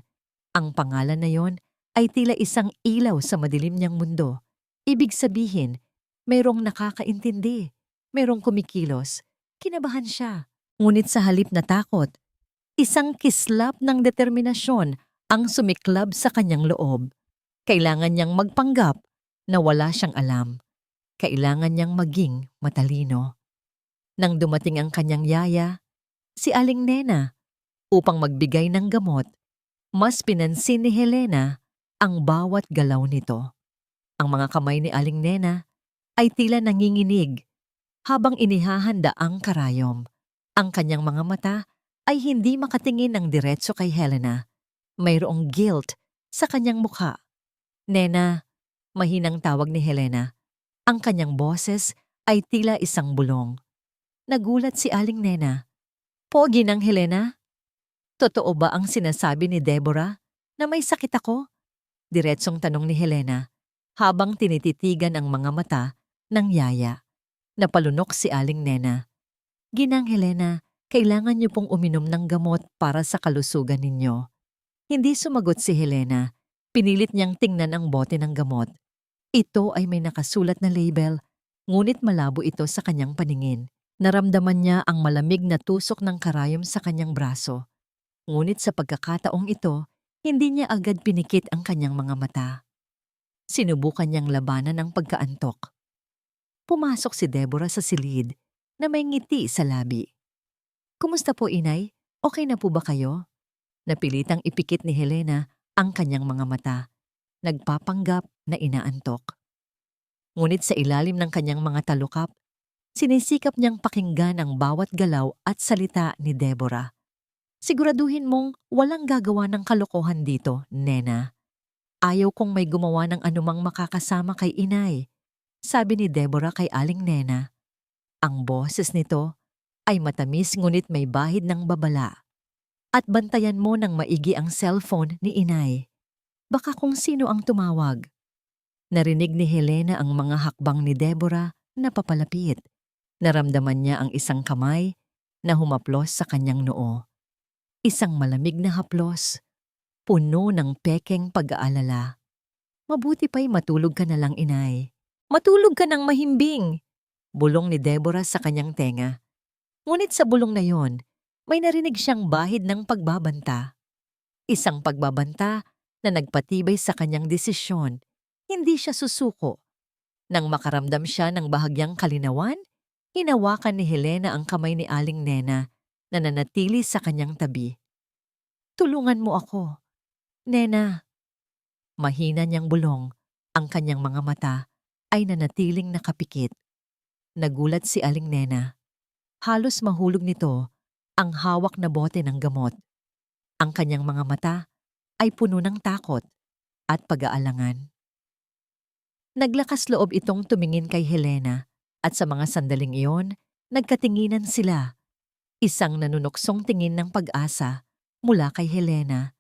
[SPEAKER 1] Ang pangalan na yon ay tila isang ilaw sa madilim niyang mundo. Ibig sabihin, mayroong nakakaintindi, mayroong kumikilos. Kinabahan siya. Ngunit sa halip na takot, isang kislap ng determinasyon ang sumiklab sa kanyang loob. Kailangan niyang magpanggap na wala siyang alam. Kailangan niyang maging matalino. Nang dumating ang kanyang yaya, si Aling Nena, upang magbigay ng gamot, mas pinansin ni Helena ang bawat galaw nito. Ang mga kamay ni Aling Nena ay tila nanginginig habang inihahanda ang karayom. Ang kanyang mga mata ay hindi makatingin ng diretso kay Helena. Mayroong guilt sa kanyang mukha. Nena, mahinang tawag ni Helena. Ang kanyang boses ay tila isang bulong. Nagulat si Aling Nena. Pogi ng Helena? Totoo ba ang sinasabi ni Deborah na may sakit ako? Diretsong tanong ni Helena habang tinititigan ang mga mata ng yaya. Napalunok si Aling Nena. Ginang Helena, kailangan niyo pong uminom ng gamot para sa kalusugan ninyo. Hindi sumagot si Helena. Pinilit niyang tingnan ang bote ng gamot. Ito ay may nakasulat na label, ngunit malabo ito sa kanyang paningin. Naramdaman niya ang malamig na tusok ng karayom sa kanyang braso. Ngunit sa pagkakataong ito, Hindi niya agad pinikit ang kanyang mga mata. Sinubukan niyang labanan ang pagkaantok. Pumasok si Deborah sa silid na may ngiti sa labi. "Kumusta po, inay? Okay na po ba kayo?" Napilitang ipikit ni Helena ang kanyang mga mata, nagpapanggap na inaantok. Ngunit sa ilalim ng kanyang mga talukap, sinisikap niyang pakinggan ang bawat galaw at salita ni Deborah. "Siguraduhin mong walang gagawa ng kalokohan dito, Nena. Ayaw kong may gumawa ng anumang makakasama kay inay," sabi ni Deborah kay Aling Nena. Ang boses nito ay matamis ngunit may bahid ng babala. "At bantayan mo ng maigi ang cellphone ni inay. Baka kung sino ang tumawag." Narinig ni Helena ang mga hakbang ni Deborah na papalapit. Naramdaman niya ang isang kamay na humaplos sa kanyang noo. Isang malamig na haplos, puno ng pekeng pag-aalala. "Mabuti pa'y matulog ka na lang, inay. Matulog ka ng mahimbing!" Bulong ni Deborah sa kanyang tenga. Ngunit sa bulong na yon, may narinig siyang bahid ng pagbabanta. Isang pagbabanta na nagpatibay sa kanyang desisyon. Hindi siya susuko. Nang makaramdam siya ng bahagyang kalinawan, hinawakan ni Helena ang kamay ni Aling Nena na nanatili sa kanyang tabi. "Tulungan mo ako, Nena." Mahina niyang bulong, ang kanyang mga mata ay nanatiling nakapikit. Nagulat si Aling Nena. Halos mahulog nito ang hawak na bote ng gamot. Ang kanyang mga mata ay puno ng takot at pag-aalangan. Naglakas loob itong tumingin kay Helena at sa mga sandaling iyon, nagkatinginan sila. Isang nanunuksong tingin ng pag-asa mula kay Helena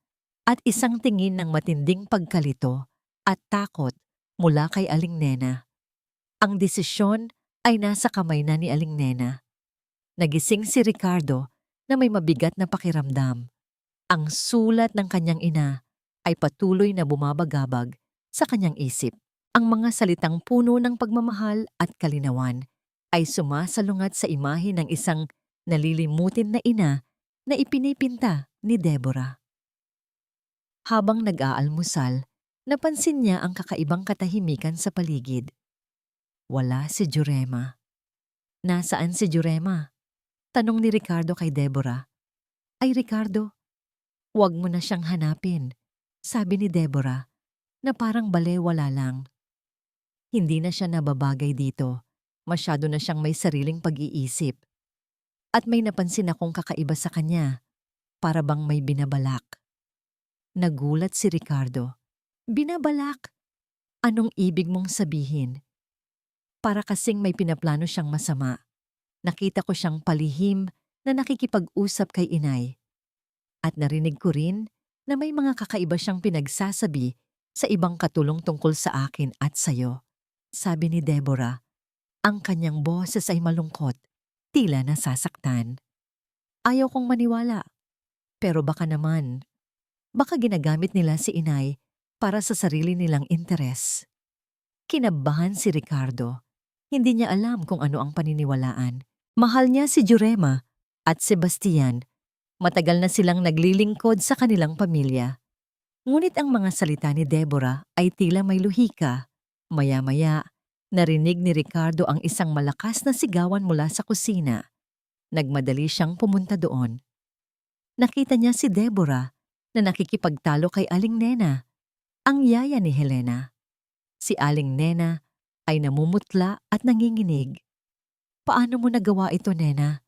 [SPEAKER 1] at isang tingin ng matinding pagkalito at takot mula kay Aling Nena. Ang desisyon ay nasa kamay na ni Aling Nena. Nagising si Ricardo na may mabigat na pakiramdam. Ang sulat ng kanyang ina ay patuloy na bumabagabag sa kanyang isip. Ang mga salitang puno ng pagmamahal at kalinawan ay sumasalungat sa imahe ng isang nalilimutin na ina na ipinipinta ni Deborah. Habang nag-aalmusal, napansin niya ang kakaibang katahimikan sa paligid. Wala si Jurema. "Nasaan si Jurema?" tanong ni Ricardo kay Deborah. "Ay, Ricardo, huwag mo na siyang hanapin," sabi ni Deborah na parang balewala lang. Hindi na siya nababagay dito. Masyado na siyang may sariling pag-iisip. At may napansin akong kakaiba sa kanya. Para bang may binabalak. Nagulat si Ricardo. "Binabalak? Anong ibig mong sabihin?" "Para kasing may pinaplano siyang masama. Nakita ko siyang palihim na nakikipag-usap kay inay. At narinig ko rin na may mga kakaiba siyang pinagsasabi sa ibang katulong tungkol sa akin at sayo," sabi ni Deborah. Ang kanyang boses ay malungkot, tila nasasaktan. "Ayaw kong maniwala. Pero baka naman, baka ginagamit nila si inay para sa sarili nilang interes." Kinabahan si Ricardo. Hindi niya alam kung ano ang paniniwalaan. Mahal niya si Jurema at Sebastian. Matagal na silang naglilingkod sa kanilang pamilya. Ngunit ang mga salita ni Deborah ay tila may luhika. Maya-maya, narinig ni Ricardo ang isang malakas na sigawan mula sa kusina. Nagmadali siyang pumunta doon. Nakita niya si Deborah na nakikipagtalo kay Aling Nena, ang yaya ni Helena. Si Aling Nena ay namumutla at nanginginig. "Paano mo nagawa ito, Nena?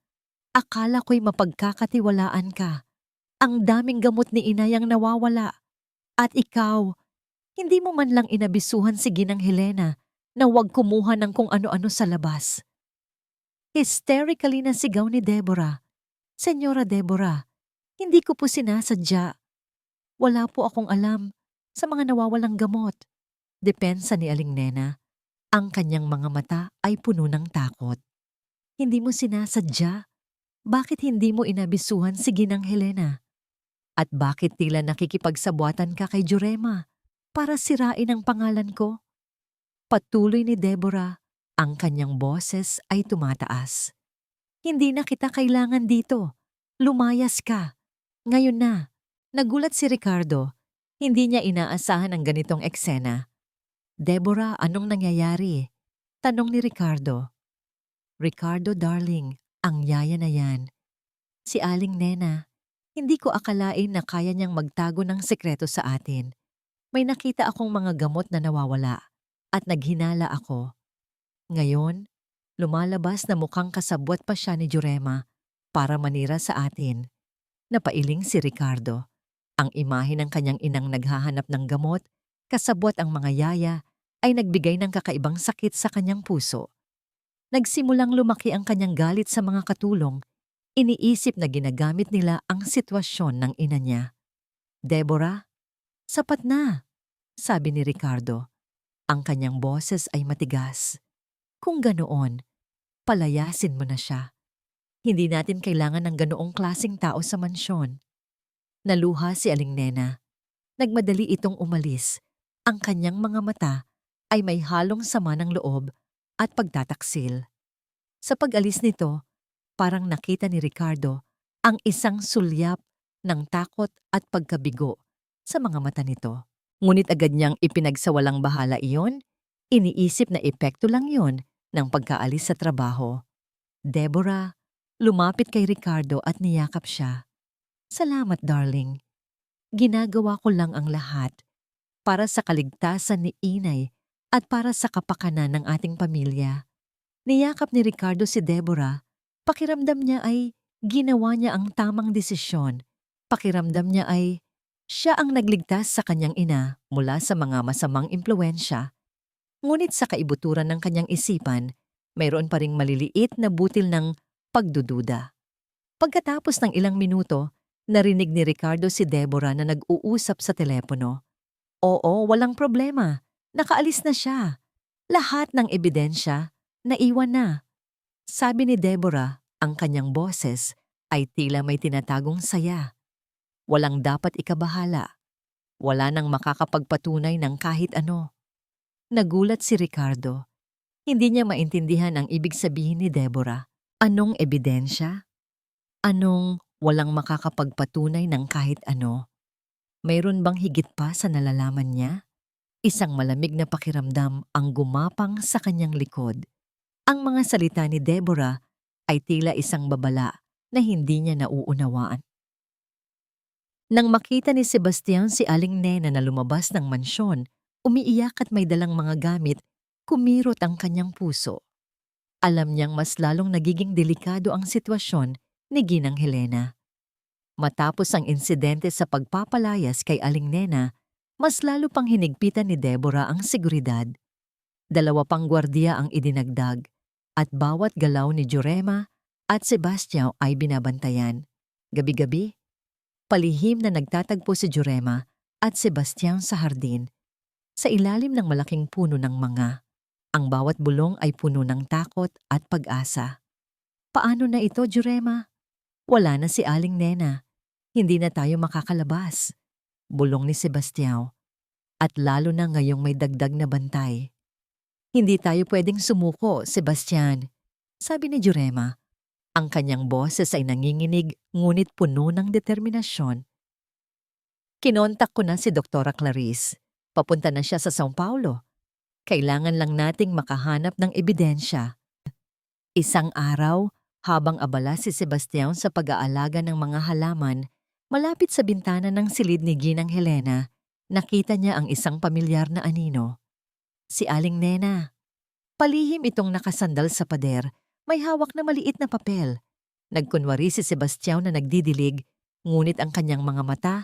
[SPEAKER 1] Akala ko'y mapagkakatiwalaan ka. Ang daming gamot ni inay ang nawawala. At ikaw, hindi mo man lang inabisuhan si Ginang Helena na huwag kumuha ng kung ano-ano sa labas." Hysterically na sigaw ni Deborah. "Senyora Deborah, hindi ko po sinasadya. Wala po akong alam sa mga nawawalang gamot." Depensa ni Aling Nena. Ang kanyang mga mata ay puno ng takot. "Hindi mo sinasadya? Bakit hindi mo inabisuhan si Ginang Helena? At bakit tila nakikipagsabuatan ka kay Jurema para sirain ang pangalan ko?" Patuloy ni Deborah, ang kanyang boses ay tumataas. "Hindi na kita kailangan dito. Lumayas ka. Ngayon na." Nagulat si Ricardo Hindi niya inaasahan ang ganitong eksena. "Deborah, anong nangyayari?" Tanong ni Ricardo. "Ricardo, darling, ang yaya na yan. Si Aling Nena. Hindi ko akalain na kaya niyang magtago ng sekreto sa atin. May nakita akong mga gamot na nawawala at naghinala ako. Ngayon, lumalabas na mukhang kasabwat pa siya ni Jurema para manira sa atin." Napailing si Ricardo. Ang imahe ng kanyang inang naghahanap ng gamot, kasabwat ang mga yaya, ay nagbigay ng kakaibang sakit sa kanyang puso. Nagsimulang lumaki ang kanyang galit sa mga katulong. Iniisip na ginagamit nila ang sitwasyon ng ina niya. "Deborah, sapat na," sabi ni Ricardo. Ang kanyang boses ay matigas. "Kung ganoon, palayasin mo na siya. Hindi natin kailangan ng ganoong klaseng tao sa mansyon." Naluha si Aling Nena. Nagmadali itong umalis. Ang kanyang mga mata ay may halong sama ng loob at pagtataksil. Sa pag-alis nito, parang nakita ni Ricardo ang isang sulyap ng takot at pagkabigo sa mga mata nito. Ngunit agad niyang ipinagsawalang bahala iyon. Iniisip na epekto lang yon ng pagkaalis sa trabaho. Deborah, lumapit kay Ricardo at niyakap siya. "Salamat, darling. Ginagawa ko lang ang lahat para sa kaligtasan ni Inay at para sa kapakanan ng ating pamilya." Niyakap ni Ricardo si Deborah. Pakiramdam niya ay ginawa niya ang tamang desisyon. Pakiramdam niya ay siya ang nagligtas sa kanyang ina mula sa mga masamang impluwensya. Ngunit sa kaibuturan ng kanyang isipan, mayroon pa ring maliliit na butil ng pagdududa. Pagkatapos ng ilang minuto, narinig ni Ricardo si Deborah na nag-uusap sa telepono. "Oo, walang problema. Nakaalis na siya. Lahat ng ebidensya, naiwan na." Sabi ni Deborah, ang kanyang boses ay tila may tinatagong saya. Walang dapat ikabahala. Wala nang makakapagpatunay ng kahit ano. Nagulat si Ricardo. Hindi niya maintindihan ang ibig sabihin ni Deborah. Anong ebidensya? Anong walang makakapagpatunay ng kahit ano? Mayroon bang higit pa sa nalalaman niya? Isang malamig na pakiramdam ang gumapang sa kanyang likod. Ang mga salita ni Deborah ay tila isang babala na hindi niya nauunawaan. Nang makita ni Sebastian si Aling Nena na lumabas ng mansyon, umiiyak at may dalang mga gamit, kumirot ang kanyang puso. Alam niyang mas lalong nagiging delikado ang sitwasyon ni Ginang Helena. Matapos ang insidente sa pagpapalayas kay Aling Nena, mas lalo pang hinigpitan ni Deborah ang seguridad. 2 pang gwardiya ang idinagdag at bawat galaw ni Jurema at Sebastian ay binabantayan. Gabi-gabi, palihim na nagtatagpo si Jurema at Sebastian sa hardin, sa ilalim ng malaking puno ng manga. Ang bawat bulong ay puno ng takot at pag-asa. "Paano na ito, Jurema? Wala na si Aling Nena. Hindi na tayo makakalabas," bulong ni Sebastian. "At lalo na ngayong may dagdag na bantay." "Hindi tayo pwedeng sumuko, Sebastian," sabi ni Jurema. Ang kanyang boses ay nanginginig ngunit puno ng determinasyon. "Kinontak ko na si Doktora Clarice. Papunta na siya sa São Paulo. Kailangan lang nating makahanap ng ebidensya." Isang araw, habang abala si Sebastian sa pag-aalaga ng mga halaman, malapit sa bintana ng silid ni Ginang Helena, nakita niya ang isang pamilyar na anino. Si Aling Nena. Palihim itong nakasandal sa pader, may hawak na maliit na papel. Nagkunwari si Sebastian na nagdidilig, ngunit ang kanyang mga mata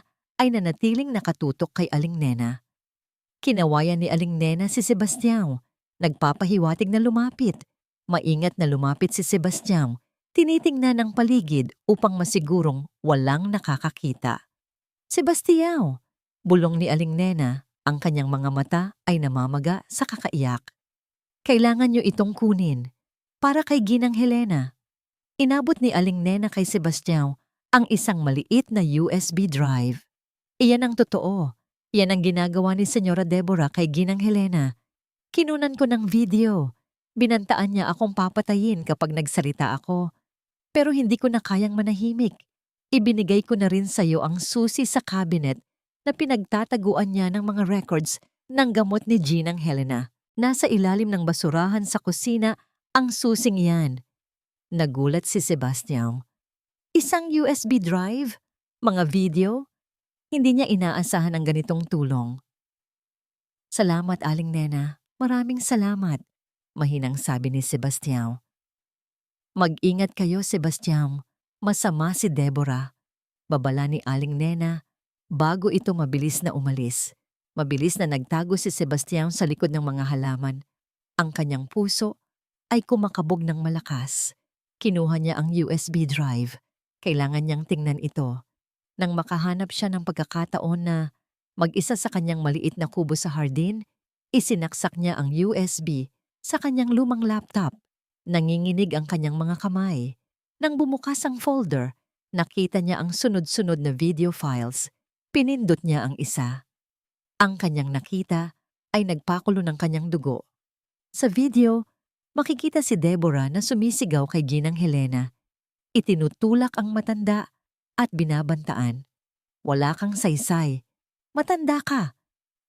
[SPEAKER 1] ay nanatiling nakatutok kay Aling Nena. Kinawayan ni Aling Nena si Sebastian. Nagpapahiwatig na lumapit. Maingat na lumapit si Sebastian. Tinitingnan ang paligid upang masigurong walang nakakakita. "Sebastian!" bulong ni Aling Nena. Ang kanyang mga mata ay namamaga sa kakaiyak. "Kailangan niyo itong kunin. Para kay Ginang Helena." Inabot ni Aling Nena kay Sebastian ang isang maliit na USB drive. "Iyan ang totoo. Yan ang ginagawa ni Senyora Deborah kay Ginang Helena. Kinunan ko ng video. Binantaan niya akong papatayin kapag nagsalita ako. Pero hindi ko na kayang manahimik. Ibinigay ko na rin sa iyo ang susi sa cabinet na pinagtataguan niya ng mga records ng gamot ni Ginang Helena. Nasa ilalim ng basurahan sa kusina ang susing yan. Nagulat si Sebastian. Isang USB drive? Mga video? Hindi niya inaasahan ang ganitong tulong. Salamat, Aling Nena. Maraming salamat, mahinang sabi ni Sebastian. Mag-ingat kayo, Sebastian. Masama si Deborah. Babala ni Aling Nena bago ito mabilis na umalis. Mabilis na nagtago si Sebastian sa likod ng mga halaman. Ang kanyang puso ay kumakabog ng malakas. Kinuha niya ang USB drive. Kailangan niyang tingnan ito. Nang makahanap siya ng pagkakataon na mag-isa sa kanyang maliit na kubo sa hardin, isinaksak niya ang USB sa kanyang lumang laptop. Nanginginig ang kanyang mga kamay. Nang bumukas ang folder, nakita niya ang sunod-sunod na video files. Pinindot niya ang isa. Ang kanyang nakita ay nagpakulo ng kanyang dugo. Sa video, makikita si Deborah na sumisigaw kay Ginang Helena. Itinutulak ang matanda at binabantaan. Wala kang saysay. Matanda ka.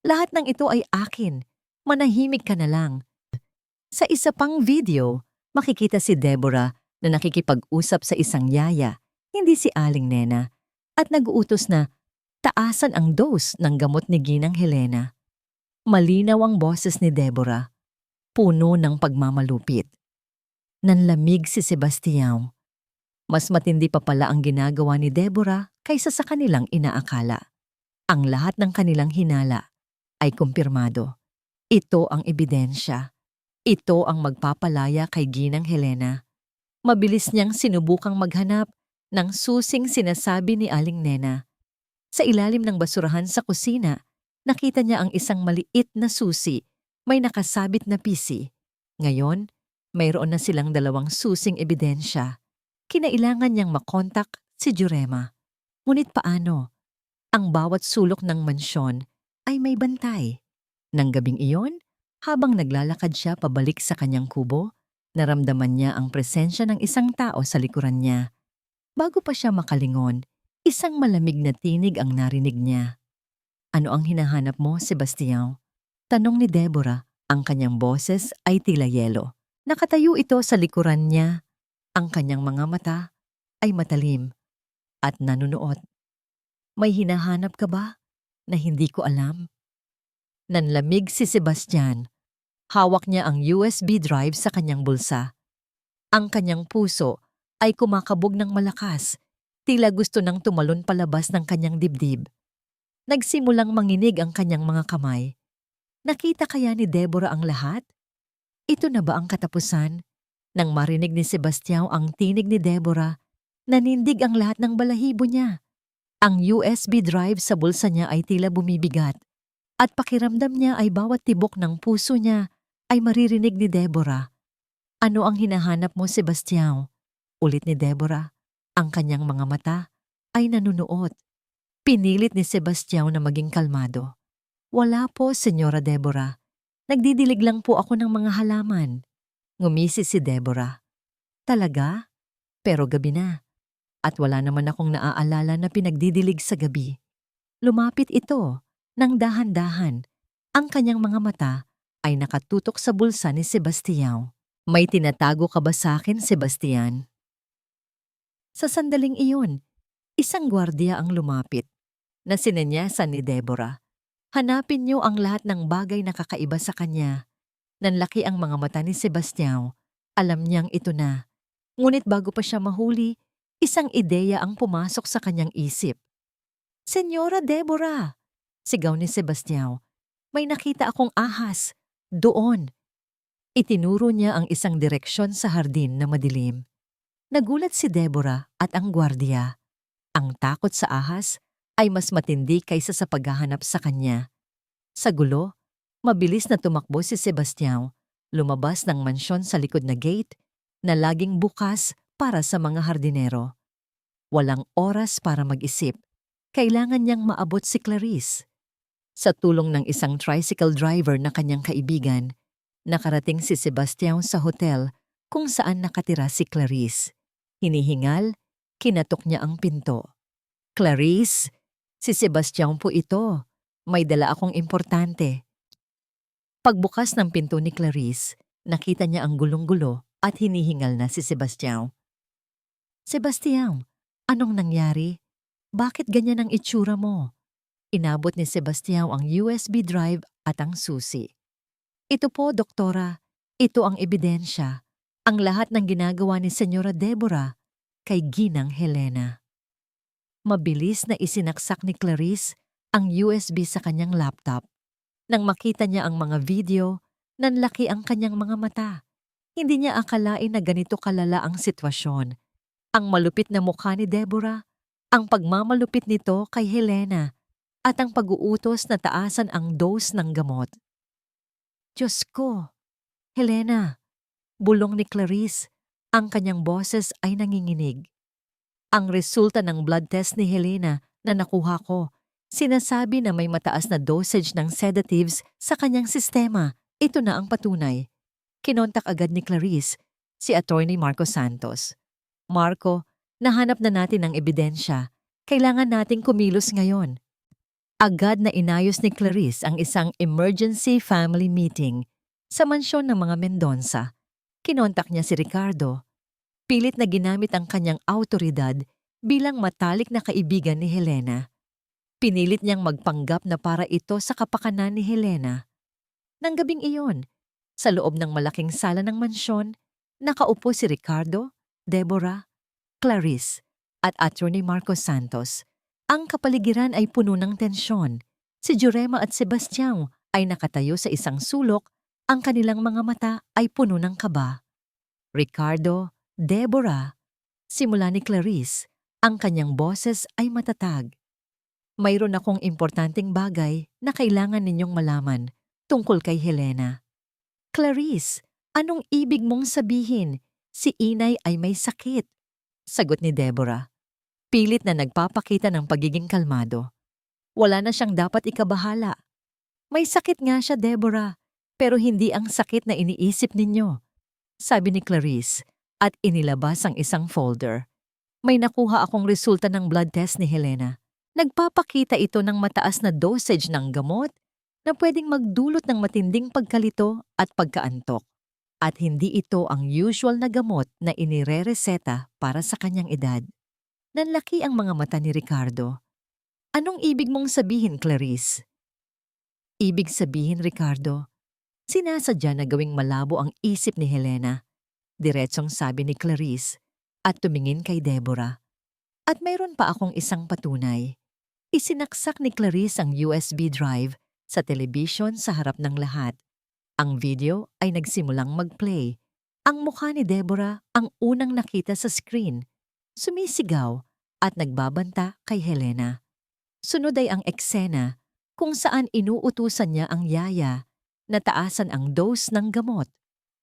[SPEAKER 1] Lahat ng ito ay akin. Manahimik ka na lang. Sa isa pang video, makikita si Deborah na nakikipag-usap sa isang yaya, hindi si Aling Nena, at nag-uutos na taasan ang dose ng gamot ni Ginang Helena. Malinaw ang boses ni Deborah, puno ng pagmamalupit. Nanlamig si Sebastian. Mas matindi pa pala ang ginagawa ni Deborah kaysa sa kanilang inaakala. Ang lahat ng kanilang hinala ay kumpirmado. Ito ang ebidensya. Ito ang magpapalaya kay Ginang Helena. Mabilis niyang sinubukang maghanap ng susing sinasabi ni Aling Nena. Sa ilalim ng basurahan sa kusina, nakita niya ang isang maliit na susi, may nakasabit na PC. Ngayon, mayroon na silang dalawang susing ebidensya. Kinailangan niyang makontak si Jurema. Ngunit paano? Ang bawat sulok ng mansyon ay may bantay. Nang gabing iyon, habang naglalakad siya pabalik sa kanyang kubo, naramdaman niya ang presensya ng isang tao sa likuran niya. Bago pa siya makalingon, isang malamig na tinig ang narinig niya. Ano ang hinahanap mo, Sebastian? Tanong ni Deborah. Ang kanyang boses ay tila yelo. Nakatayo ito sa likuran niya. Ang kanyang mga mata ay matalim at nanunuot. May hinahanap ka ba na hindi ko alam? Nanlamig si Sebastian. Hawak niya ang USB drive sa kanyang bulsa. Ang kanyang puso ay kumakabog ng malakas, tila gusto nang tumalon palabas ng kanyang dibdib. Nagsimulang manginig ang kanyang mga kamay. Nakita kaya ni Deborah ang lahat? Ito na ba ang katapusan? Nang marinig ni Sebastian ang tinig ni Deborah, nanindig ang lahat ng balahibo niya. Ang USB drive sa bulsa niya ay tila bumibigat at pakiramdam niya ay bawat tibok ng puso niya ay maririnig ni Deborah. Ano ang hinahanap mo, Sebastian? Ulit ni Deborah. Ang kanyang mga mata ay nanunuot. Pinilit ni Sebastian na maging kalmado. Wala po, Senyora Deborah. Nagdidilig lang po ako ng mga halaman. Ngumisi si Deborah. Talaga? Pero gabi na. At wala naman akong naaalala na pinagdidilig sa gabi. Lumapit ito, nang dahan-dahan. Ang kanyang mga mata ay nakatutok sa bulsa ni Sebastian. May tinatago ka ba sa akin, Sebastian? Sa sandaling iyon, isang gwardiya ang lumapit, na sinenyasan ni Deborah. Hanapin niyo ang lahat ng bagay na kakaiba sa kanya. Nanlaki ang mga mata ni Sebastian. Alam niyang ito na. Ngunit bago pa siya mahuli, isang ideya ang pumasok sa kanyang isip. Senyora Deborah! Sigaw ni Sebastian. May nakita akong ahas. Doon. Itinuro niya ang isang direksyon sa hardin na madilim. Nagulat si Deborah at ang gwardiya. Ang takot sa ahas ay mas matindi kaysa sa paghahanap sa kanya. Sa gulo, mabilis na tumakbo si Sebastian, lumabas ng mansyon sa likod na gate na laging bukas para sa mga hardinero. Walang oras para mag-isip. Kailangan niyang maabot si Clarice. Sa tulong ng isang tricycle driver na kanyang kaibigan, nakarating si Sebastian sa hotel kung saan nakatira si Clarice. Hinihingal, kinatok niya ang pinto. Clarice, Si Sebastian po ito. May dala akong importante. Pagbukas ng pinto ni Clarice, nakita niya ang gulong-gulo at hinihingal na si Sebastian. Sebastian, anong nangyari? Bakit ganyan ang itsura mo? Inabot ni Sebastian ang USB drive at ang susi. Ito po, doktora. Ito ang ebidensya. Ang lahat ng ginagawa ni Senyora Deborah kay Ginang Helena. Mabilis na isinaksak ni Clarice ang USB sa kanyang laptop. Nang makita niya ang mga video, nanlaki ang kanyang mga mata. Hindi niya akalain na ganito kalala ang sitwasyon. Ang malupit na mukha ni Deborah, ang pagmamalupit nito kay Helena, at ang pag-uutos na taasan ang dose ng gamot. Diyos ko! Helena! Bulong ni Clarice, ang kanyang boses ay nanginginig. Ang resulta ng blood test ni Helena na nakuha ko, sinasabi na may mataas na dosage ng sedatives sa kanyang sistema. Ito na ang patunay. Kinontak agad ni Clarice si Attorney Marco Santos. Marco, nahanap na natin ang ebidensya. Kailangan nating kumilos ngayon. Agad na inayos ni Clarice ang isang emergency family meeting sa mansyon ng mga Mendonça. Kinontak niya si Ricardo. Pilit na ginamit ang kanyang awtoridad bilang matalik na kaibigan ni Helena. Pinilit niyang magpanggap na para ito sa kapakanan ni Helena. Nang gabing iyon, sa loob ng malaking sala ng mansyon, nakaupo si Ricardo, Deborah, Clarice, at Attorney Marco Santos. Ang kapaligiran ay puno ng tensyon. Si Jurema at Sebastian ay nakatayo sa isang sulok, ang kanilang mga mata ay puno ng kaba. Ricardo, Deborah, simula ni Clarice, ang kanyang boses ay matatag. Mayroon akong importanteng bagay na kailangan ninyong malaman tungkol kay Helena. Clarice, anong ibig mong sabihin? Si inay ay may sakit. Sagot ni Deborah. Pilit na nagpapakita ng pagiging kalmado. Wala na siyang dapat ikabahala. May sakit nga siya, Deborah, pero hindi ang sakit na iniisip ninyo. Sabi ni Clarice at inilabas ang isang folder. May nakuha akong resulta ng blood test ni Helena. Nagpapakita ito ng mataas na dosage ng gamot na pwedeng magdulot ng matinding pagkalito at pagkaantok. At hindi ito ang usual na gamot na inirereseta para sa kanyang edad. Nanlaki ang mga mata ni Ricardo. Anong ibig mong sabihin, Clarice? Ibig sabihin, Ricardo, sinasadya na gawing malabo ang isip ni Helena. Diretsong sabi ni Clarice at tumingin kay Deborah. At mayroon pa akong isang patunay. Isinaksak ni Clarice ang USB drive sa telebisyon sa harap ng lahat. Ang video ay nagsimulang mag-play. Ang mukha ni Deborah ang unang nakita sa screen. Sumisigaw at nagbabanta kay Helena. Sunod ay ang eksena kung saan inuutusan niya ang yaya na taasan ang dose ng gamot.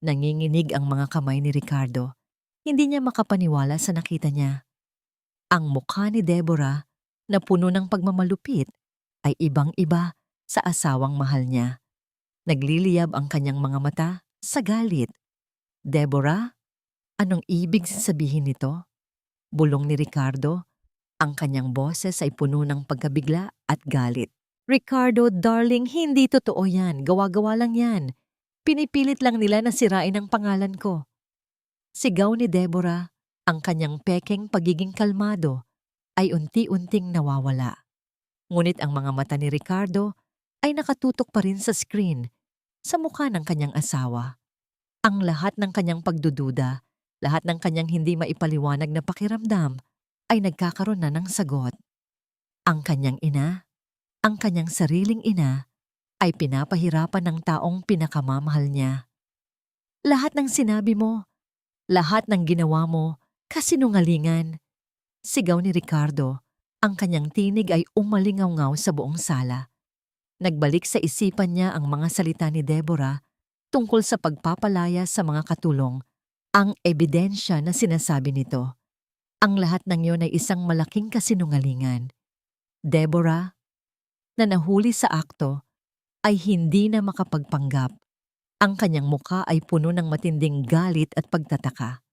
[SPEAKER 1] Nanginginig ang mga kamay ni Ricardo. Hindi niya makapaniwala sa nakita niya. Ang mukha ni Deborah na puno ng pagmamalupit ay ibang-iba sa asawang mahal niya. Nagliliyab ang kanyang mga mata sa galit. Deborah, anong ibig sabihin nito? Bulong ni Ricardo. Ang kanyang boses ay puno ng pagkabigla at galit. Ricardo, darling, hindi totoo yan. Gawa-gawa lang yan. Pinipilit lang nila na sirain ang pangalan ko. Sigaw ni Deborah, ang kanyang pekeng pagiging kalmado ay unti-unting nawawala. Ngunit ang mga mata ni Ricardo ay nakatutok pa rin sa screen, sa mukha ng kanyang asawa. Ang lahat ng kanyang pagdududa, lahat ng kanyang hindi maipaliwanag na pakiramdam ay nagkakaroon na ng sagot. Ang kanyang ina, ang kanyang sariling ina, ay pinapahirapan ng taong pinakamamahal niya. Lahat ng sinabi mo, lahat ng ginawa mo, kasinungalingan. Sigaw ni Ricardo, ang kanyang tinig ay umalingaw-ngaw sa buong sala. Nagbalik sa isipan niya ang mga salita ni Deborah tungkol sa pagpapalaya sa mga katulong, ang ebidensya na sinasabi nito. Ang lahat ng iyon ay isang malaking kasinungalingan. Deborah, na nahuli sa akto, ay hindi na makapagpanggap. Ang kanyang muka ay puno ng matinding galit at pagtataka.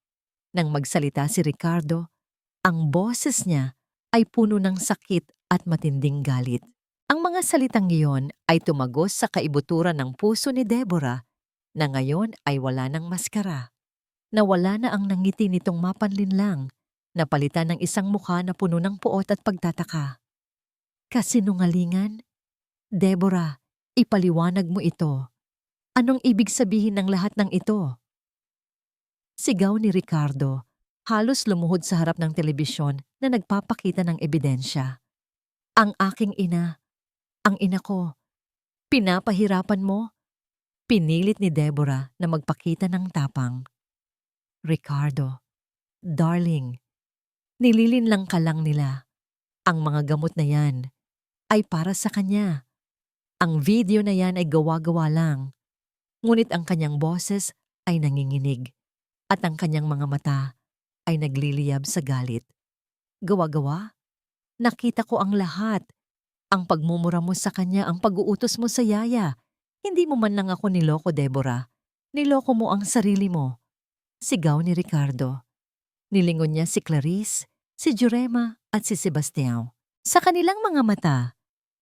[SPEAKER 1] Nang magsalita si Ricardo, ang boses niya ay puno ng sakit at matinding galit. Ang mga salitang iyon ay tumagos sa kaibuturan ng puso ni Deborah na ngayon ay wala ng maskara. Nawala na ang nangiti nitong mapanlinlang, napalitan ng isang mukha na puno ng puot at pagtataka. Kasinungalingan? Deborah, ipaliwanag mo ito. Anong ibig sabihin ng lahat ng ito? Sigaw ni Ricardo, halos lumuhod sa harap ng telebisyon na nagpapakita ng ebidensya. Ang aking ina, ang ina ko, pinapahirapan mo? Pinilit ni Deborah na magpakita ng tapang. Ricardo, darling, nililinlang ka lang nila. Ang mga gamot na yan ay para sa kanya. Ang video na yan ay gawa-gawa lang. Ngunit ang kanyang boses ay nanginginig at ang kanyang mga mata ay nagliliyab sa galit. Gawa-gawa? Nakita ko ang lahat. Ang pagmumura mo sa kanya, ang pag-uutos mo sa yaya. Hindi mo man lang ako niloko, Deborah. Niloko mo ang sarili mo. Sigaw ni Ricardo. Nilingon niya si Clarice, si Jurema at si Sebastião. Sa kanilang mga mata,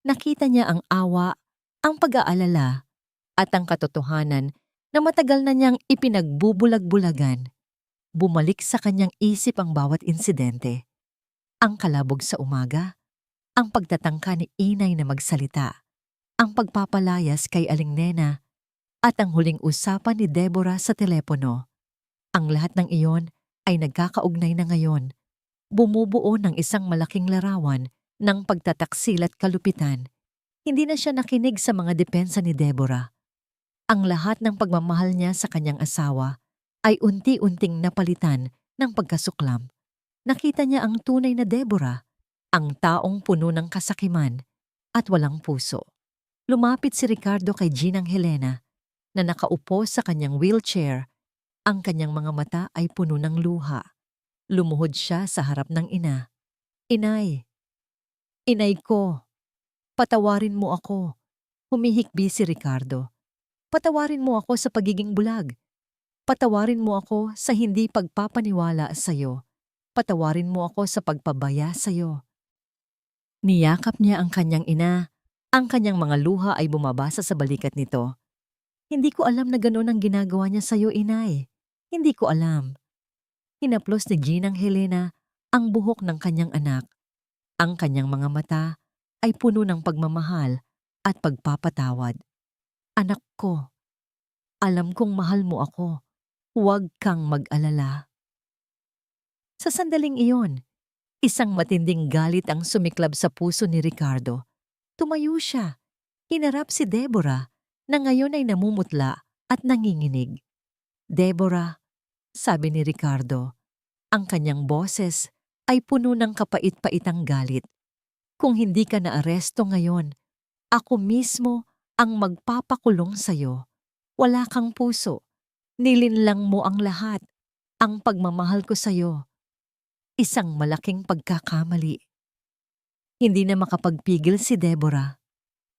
[SPEAKER 1] nakita niya ang awa, ang pag-aalala, at ang katotohanan na matagal na niyang ipinagbubulag-bulagan. Bumalik sa kanyang isip ang bawat insidente. Ang kalabog sa umaga, ang pagtatangka ni inay na magsalita, ang pagpapalayas kay Aling Nena, at ang huling usapan ni Deborah sa telepono. Ang lahat ng iyon ay nagkakaugnay na ngayon, bumubuo ng isang malaking larawan ng pagtataksil at kalupitan. Hindi na siya nakinig sa mga depensa ni Deborah. Ang lahat ng pagmamahal niya sa kanyang asawa ay unti-unting napalitan ng pagkasuklam. Nakita niya ang tunay na Deborah, ang taong puno ng kasakiman at walang puso. Lumapit si Ricardo kay Ginang Helena na nakaupo sa kanyang wheelchair. Ang kanyang mga mata ay puno ng luha. Lumuhod siya sa harap ng ina. Inay! Inay ko! Patawarin mo ako! Humihikbi si Ricardo. Patawarin mo ako sa pagiging bulag. Patawarin mo ako sa hindi pagpapaniwala sa'yo. Patawarin mo ako sa pagpabaya sa'yo. Niyakap niya ang kanyang ina. Ang kanyang mga luha ay bumabasa sa balikat nito. Hindi ko alam na gano'n ang ginagawa niya sa'yo, inay. Hindi ko alam. Hinaplos ni Ginang Helena ang buhok ng kanyang anak. Ang kanyang mga mata ay puno ng pagmamahal at pagpapatawad. Anak ko, alam kong mahal mo ako. Huwag kang mag-alala. Sa sandaling iyon, isang matinding galit ang sumiklab sa puso ni Ricardo. Tumayo siya. Hinarap si Deborah na ngayon ay namumutla at nanginginig. Deborah, sabi ni Ricardo, ang kanyang boses ay puno ng kapait-paitang galit. Kung hindi ka naaresto ngayon, ako mismo ang magpapakulong sa'yo. Wala kang puso. Nilinlang mo ang lahat. Ang pagmamahal ko sa'yo. Isang malaking pagkakamali. Hindi na makapagpigil si Deborah.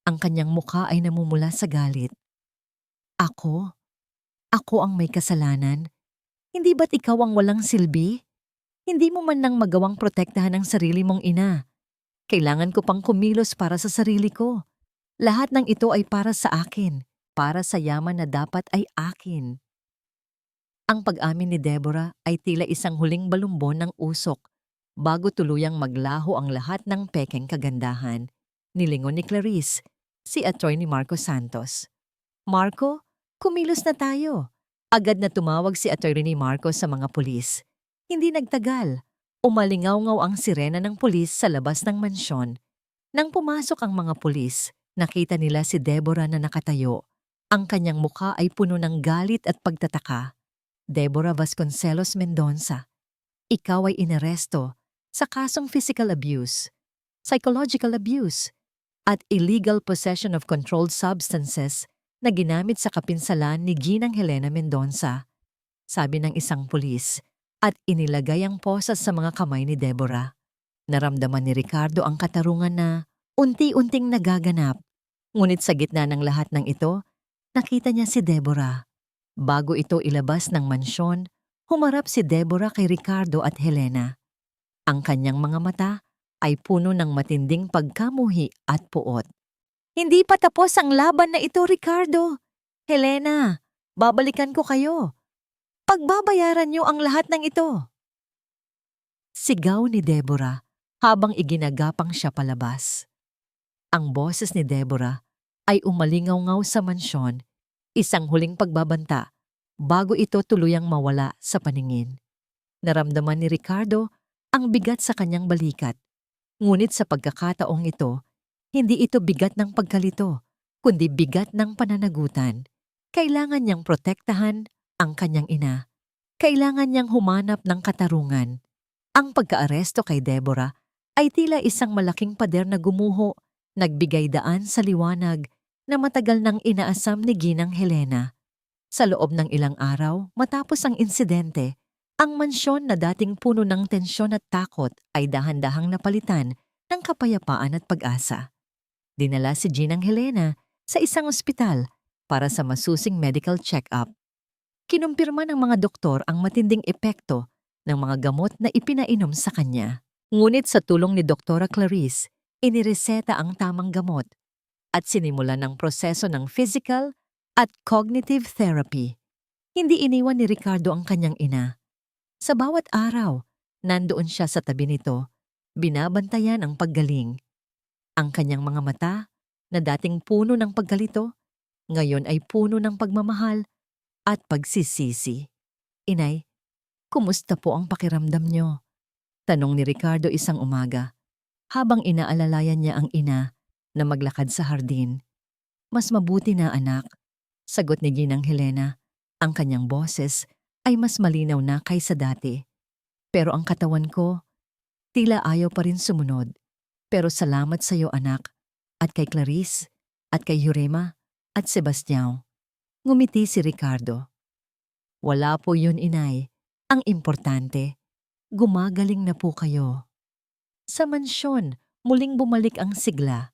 [SPEAKER 1] Ang kanyang mukha ay namumula sa galit. Ako? Ako ang may kasalanan? Hindi ba't ikaw ang walang silbi? Hindi mo man lang magawang protektahan ang sarili mong ina. Kailangan ko pang kumilos para sa sarili ko. Lahat ng ito ay para sa akin, para sa yaman na dapat ay akin. Ang pag-amin ni Deborah ay tila isang huling balumbon ng usok bago tuluyang maglaho ang lahat ng pekeng kagandahan. Nilingon ni Clarice, si Attorney Marco Santos. Marco, kumilos na tayo. Agad na tumawag si Attorney Marco sa mga pulis. Hindi nagtagal. Umalingaw-ngaw ang sirena ng pulis sa labas ng mansyon. Nang pumasok ang mga pulis, nakita nila si Deborah na nakatayo. Ang kanyang mukha ay puno ng galit at pagtataka. Deborah Vasconcelos Mendonça, ikaw ay inaresto sa kasong physical abuse, psychological abuse, at illegal possession of controlled substances na ginamit sa kapinsalan ni Ginang Helena Mendonça, sabi ng isang pulis, at inilagay ang posas sa mga kamay ni Deborah. Naramdaman ni Ricardo ang katarungan na unti-unting nagaganap, ngunit sa gitna ng lahat ng ito, nakita niya si Deborah. Bago ito ilabas ng mansyon, humarap si Deborah kay Ricardo at Helena. Ang kanyang mga mata ay puno ng matinding pagkamuhi at puot. Hindi pa tapos ang laban na ito, Ricardo. Helena, babalikan ko kayo. Pagbabayaran niyo ang lahat ng ito. Sigaw ni Deborah habang iginagapang siya palabas. Ang boses ni Deborah ay umalingaw-ngaw sa mansyon, isang huling pagbabanta bago ito tuluyang mawala sa paningin. Naramdaman ni Ricardo ang bigat sa kanyang balikat. Ngunit sa pagkakataong ito, hindi ito bigat ng pagkalito, kundi bigat ng pananagutan. Kailangan niyang protektahan ang kanyang ina. Kailangan niyang humanap ng katarungan. Ang pagkaaresto kay Deborah ay tila isang malaking pader na gumuho, nagbigay daan sa liwanag na matagal nang inaasam ni Ginang Helena. Sa loob ng ilang araw, matapos ang insidente, ang mansyon na dating puno ng tensyon at takot ay dahan-dahang napalitan ng kapayapaan at pag-asa. Dinala si Ginang Helena sa isang ospital para sa masusing medical check-up. Kinumpirma ng mga doktor ang matinding epekto ng mga gamot na ipinainom sa kanya. Ngunit sa tulong ni Doktora Clarice, inireseta ang tamang gamot at sinimulan ng proseso ng physical at cognitive therapy. Hindi iniwan ni Ricardo ang kanyang ina. Sa bawat araw, nandoon siya sa tabi nito, binabantayan ang paggaling. Ang kanyang mga mata, na dating puno ng pagkalito, ngayon ay puno ng pagmamahal at pagsisisi. Inay, kumusta po ang pakiramdam niyo? Tanong ni Ricardo isang umaga, habang inaalalayan niya ang ina na maglakad sa hardin. Mas mabuti na, anak, sagot ni Ginang Helena. Ang kanyang boses ay mas malinaw na kaysa dati. Pero ang katawan ko, tila ayaw pa rin sumunod. Pero salamat sa iyo, anak, at kay Clarice, at kay Jurema, at Sebastião. Ngumiti si Ricardo. Wala po yun, inay. Ang importante, gumagaling na po kayo. Sa mansyon, muling bumalik ang sigla.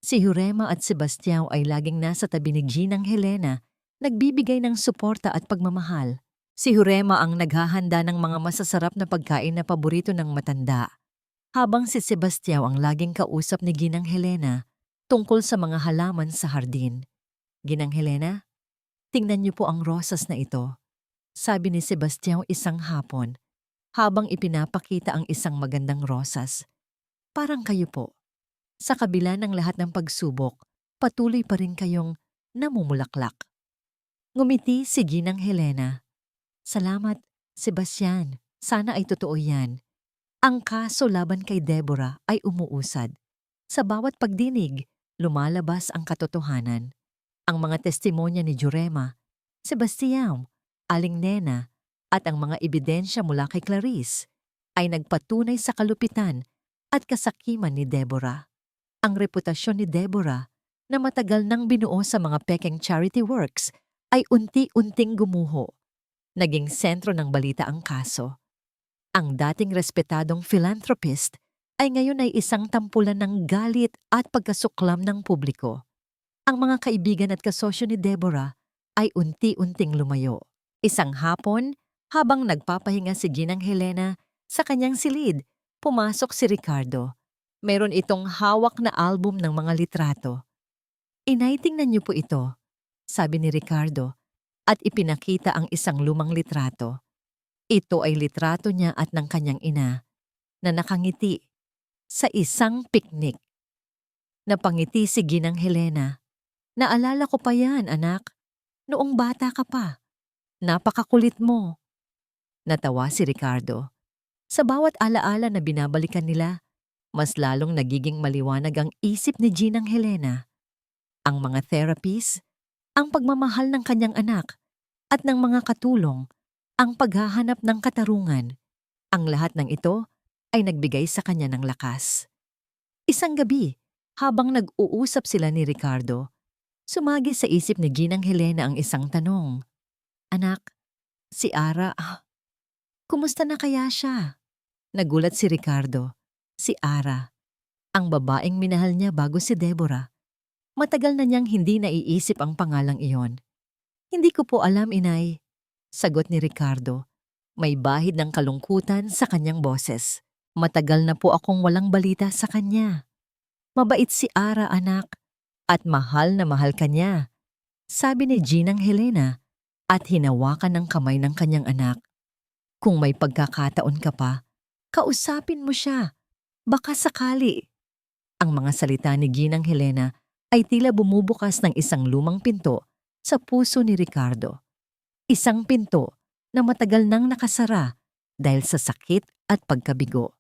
[SPEAKER 1] Si Jurema at Sebastião ay laging nasa tabi ni Ginang Helena, nagbibigay ng suporta at pagmamahal. Si Jurema ang naghahanda ng mga masasarap na pagkain na paborito ng matanda, habang si Sebastião ang laging kausap ni Ginang Helena tungkol sa mga halaman sa hardin. Ginang Helena, tingnan niyo po ang rosas na ito, sabi ni Sebastião isang hapon, habang ipinapakita ang isang magandang rosas. Parang kayo po. Sa kabila ng lahat ng pagsubok, patuloy pa rin kayong namumulaklak. Ngumiti si Ginang Helena. Salamat, Sebastian. Sana ay totoo yan. Ang kaso laban kay Deborah ay umuusad. Sa bawat pagdinig, lumalabas ang katotohanan. Ang mga testimonya ni Jurema, Sebastião, Aling Nena, at ang mga ebidensya mula kay Clarice ay nagpatunay sa kalupitan at kasakiman ni Deborah. Ang reputasyon ni Deborah na matagal nang binuo sa mga pekeng charity works ay unti-unting gumuho. Naging sentro ng balita ang kaso. Ang dating respetadong philanthropist ay ngayon ay isang tampulan ng galit at pagkasuklam ng publiko. Ang mga kaibigan at kasosyo ni Deborah ay unti-unting lumayo. Isang hapon, habang nagpapahinga si Ginang Helena sa kanyang silid, pumasok si Ricardo. Meron itong hawak na album ng mga litrato. Inay, tingnan niyo po ito, sabi ni Ricardo, at ipinakita ang isang lumang litrato. Ito ay litrato niya at ng kanyang ina, na nakangiti sa isang picnic. Napangiti si Ginang Helena. Naalala ko pa yan, anak. Noong bata ka pa. Napakakulit mo. Natawa si Ricardo. Sa bawat alaala na binabalikan nila, mas lalong nagiging maliwanag ang isip ni Ginang Helena. Ang mga therapies, ang pagmamahal ng kanyang anak, at ng mga katulong, ang paghahanap ng katarungan. Ang lahat ng ito ay nagbigay sa kanya ng lakas. Isang gabi, habang nag-uusap sila ni Ricardo, sumagi sa isip ni Ginang Helena ang isang tanong. Anak, si Ara, kumusta na kaya siya? Nagulat si Ricardo. Si Ara, ang babaeng minahal niya bago si Deborah. Matagal na niyang hindi naiisip ang pangalang iyon. Hindi ko po alam, inay, sagot ni Ricardo. May bahid ng kalungkutan sa kanyang boses. Matagal na po akong walang balita sa kanya. Mabait si Ara, anak, at mahal na mahal ka niya, sabi ni Ginang Helena at hinawakan ng kamay ng kanyang anak. Kung may pagkakataon ka pa, kausapin mo siya. Baka sakali. Ang mga salita ni Ginang Helena ay tila bumubukas ng isang lumang pinto sa puso ni Ricardo. Isang pinto na matagal nang nakasara dahil sa sakit at pagkabigo.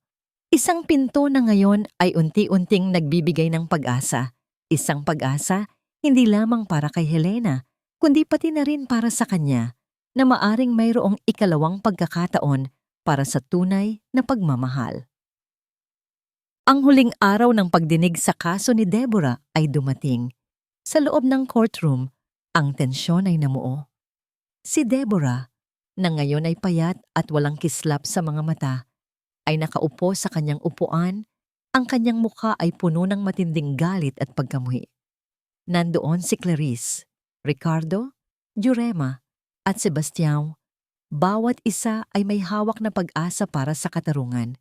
[SPEAKER 1] Isang pinto na ngayon ay unti-unting nagbibigay ng pag-asa. Isang pag-asa hindi lamang para kay Helena, kundi pati na rin para sa kanya na maaring mayroong ikalawang pagkakataon para sa tunay na pagmamahal. Ang huling araw ng pagdinig sa kaso ni Deborah ay dumating. Sa loob ng courtroom, ang tensyon ay namuo. Si Deborah, na ngayon ay payat at walang kislap sa mga mata, ay nakaupo sa kanyang upuan, ang kanyang mukha ay puno ng matinding galit at pagkamuhi. Nandoon si Clarice, Ricardo, Jurema, at Sebastião. Bawat isa ay may hawak na pag-asa para sa katarungan.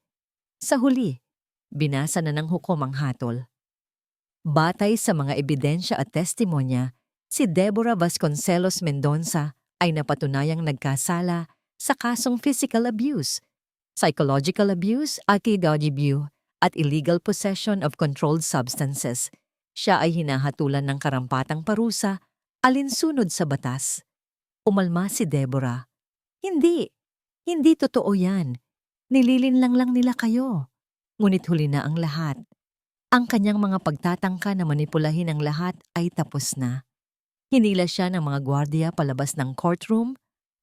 [SPEAKER 1] Sa huli, binasa na ng hukom ang hatol. Batay sa mga ebidensya at testimonya, si Deborah Vasconcelos Mendonça ay napatunayang nagkasala sa kasong physical abuse, psychological abuse, akidogibue, at illegal possession of controlled substances. Siya ay hinahatulan ng karampatang parusa alinsunod sa batas. Umalma si Deborah. Hindi totoo yan. Nililinlang lang nila kayo. Ngunit huli na ang lahat. Ang kanyang mga pagtatangka na manipulahin ang lahat ay tapos na. Hinila siya ng mga gwardiya palabas ng courtroom.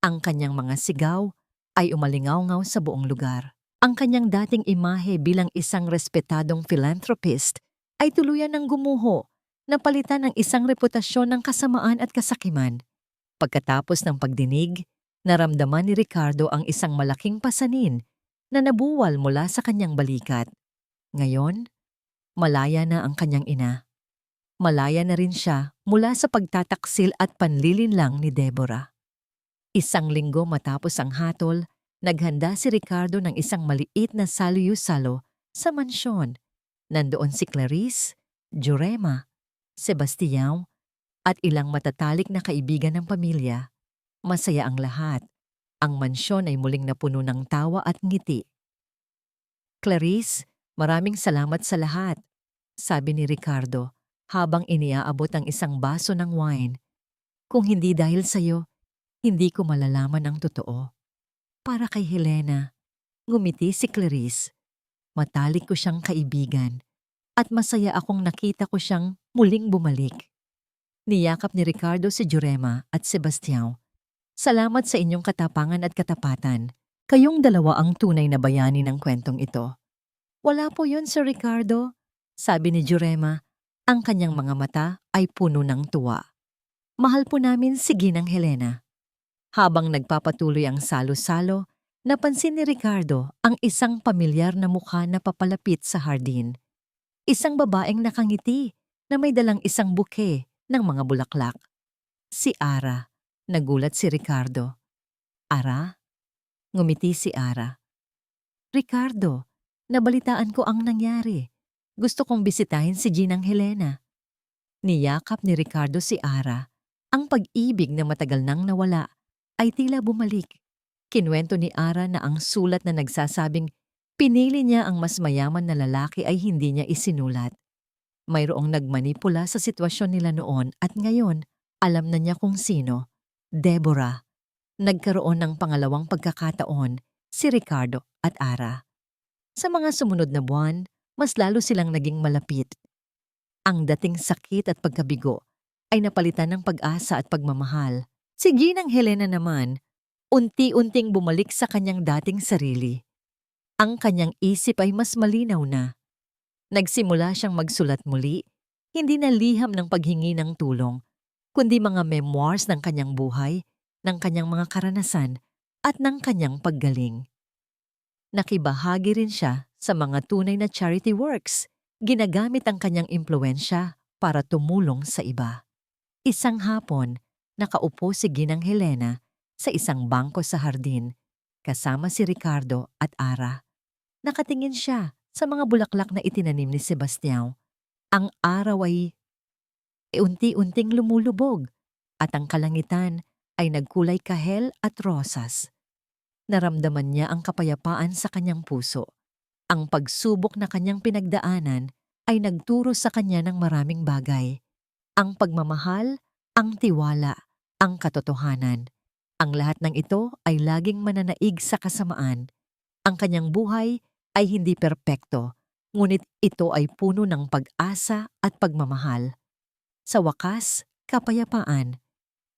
[SPEAKER 1] Ang kanyang mga sigaw ay umalingaw-ngaw sa buong lugar. Ang kanyang dating imahe bilang isang respetadong philanthropist ay tuluyan ng gumuho, napalitan ng isang reputasyon ng kasamaan at kasakiman. Pagkatapos ng pagdinig, naramdaman ni Ricardo ang isang malaking pasanin na nabuwal mula sa kanyang balikat. Ngayon, malaya na ang kanyang ina. Malaya na rin siya mula sa pagtataksil at panlilinlang ni Deborah. Isang linggo matapos ang hatol, naghanda si Ricardo ng isang maliit na saluyo-salo sa mansyon. Nandoon si Clarice, Jurema, Sebastião, at ilang matatalik na kaibigan ng pamilya. Masaya ang lahat. Ang mansyon ay muling napuno ng tawa at ngiti. Clarice, maraming salamat sa lahat, sabi ni Ricardo habang iniaabot ang isang baso ng wine. Kung hindi dahil sa'yo, hindi ko malalaman ang totoo. Para kay Helena, ngumiti si Clarice. Matalik ko siyang kaibigan at masaya akong nakita ko siyang muling bumalik. Niyakap ni Ricardo si Jurema at Sebastião. Salamat sa inyong katapangan at katapatan. Kayong dalawa ang tunay na bayani ng kwentong ito. Wala po yun, Sir Ricardo, sabi ni Jurema. Ang kanyang mga mata ay puno ng tuwa. Mahal po namin si Ginang Helena. Habang nagpapatuloy ang salo-salo, napansin ni Ricardo ang isang pamilyar na mukha na papalapit sa hardin. Isang babaeng nakangiti na may dalang isang buke ng mga bulaklak. Si Ara. Nagulat si Ricardo. Ara? Ngumiti si Ara. Ricardo, nabalitaan ko ang nangyari. Gusto kong bisitahin si Ginang Helena. Niyakap ni Ricardo si Ara. Ang pag-ibig na matagal nang nawala ay tila bumalik. Kinuwento ni Ara na ang sulat na nagsasabing pinili niya ang mas mayaman na lalaki ay hindi niya isinulat. Mayroong nagmanipula sa sitwasyon nila noon at ngayon alam na niya kung sino. Deborah. Nagkaroon ng pangalawang pagkakataon si Ricardo at Ara. Sa mga sumunod na buwan, mas lalo silang naging malapit. Ang dating sakit at pagkabigo ay napalitan ng pag-asa at pagmamahal. Si Ginang Helena naman, unti-unting bumalik sa kanyang dating sarili. Ang kanyang isip ay mas malinaw na. Nagsimula siyang magsulat muli, hindi na liham ng paghingi ng tulong, kundi mga memoirs ng kanyang buhay, ng kanyang mga karanasan, at ng kanyang paggaling. Nakibahagi rin siya sa mga tunay na charity works, ginagamit ang kanyang impluwensya para tumulong sa iba. Isang hapon, nakaupo si Ginang Helena sa isang bangko sa hardin, kasama si Ricardo at Ara. Nakatingin siya sa mga bulaklak na itinanim ni Sebastião. Ang araw ay unti-unting lumulubog at ang kalangitan ay nagkulay kahel at rosas. Naramdaman niya ang kapayapaan sa kanyang puso. Ang pagsubok na kanyang pinagdaanan ay nagturo sa kanya ng maraming bagay. Ang pagmamahal, ang tiwala, ang katotohanan. Ang lahat ng ito ay laging mananaig sa kasamaan. Ang kanyang buhay ay hindi perpekto, ngunit ito ay puno ng pag-asa at pagmamahal. Sa wakas, kapayapaan.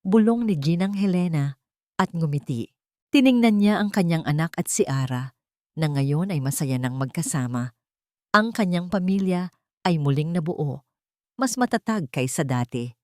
[SPEAKER 1] Bulong ni Ginang Helena at ngumiti. Tiningnan niya ang kanyang anak at si Ara, na ngayon ay masaya ng magkasama. Ang kanyang pamilya ay muling nabuo, mas matatag kaysa dati.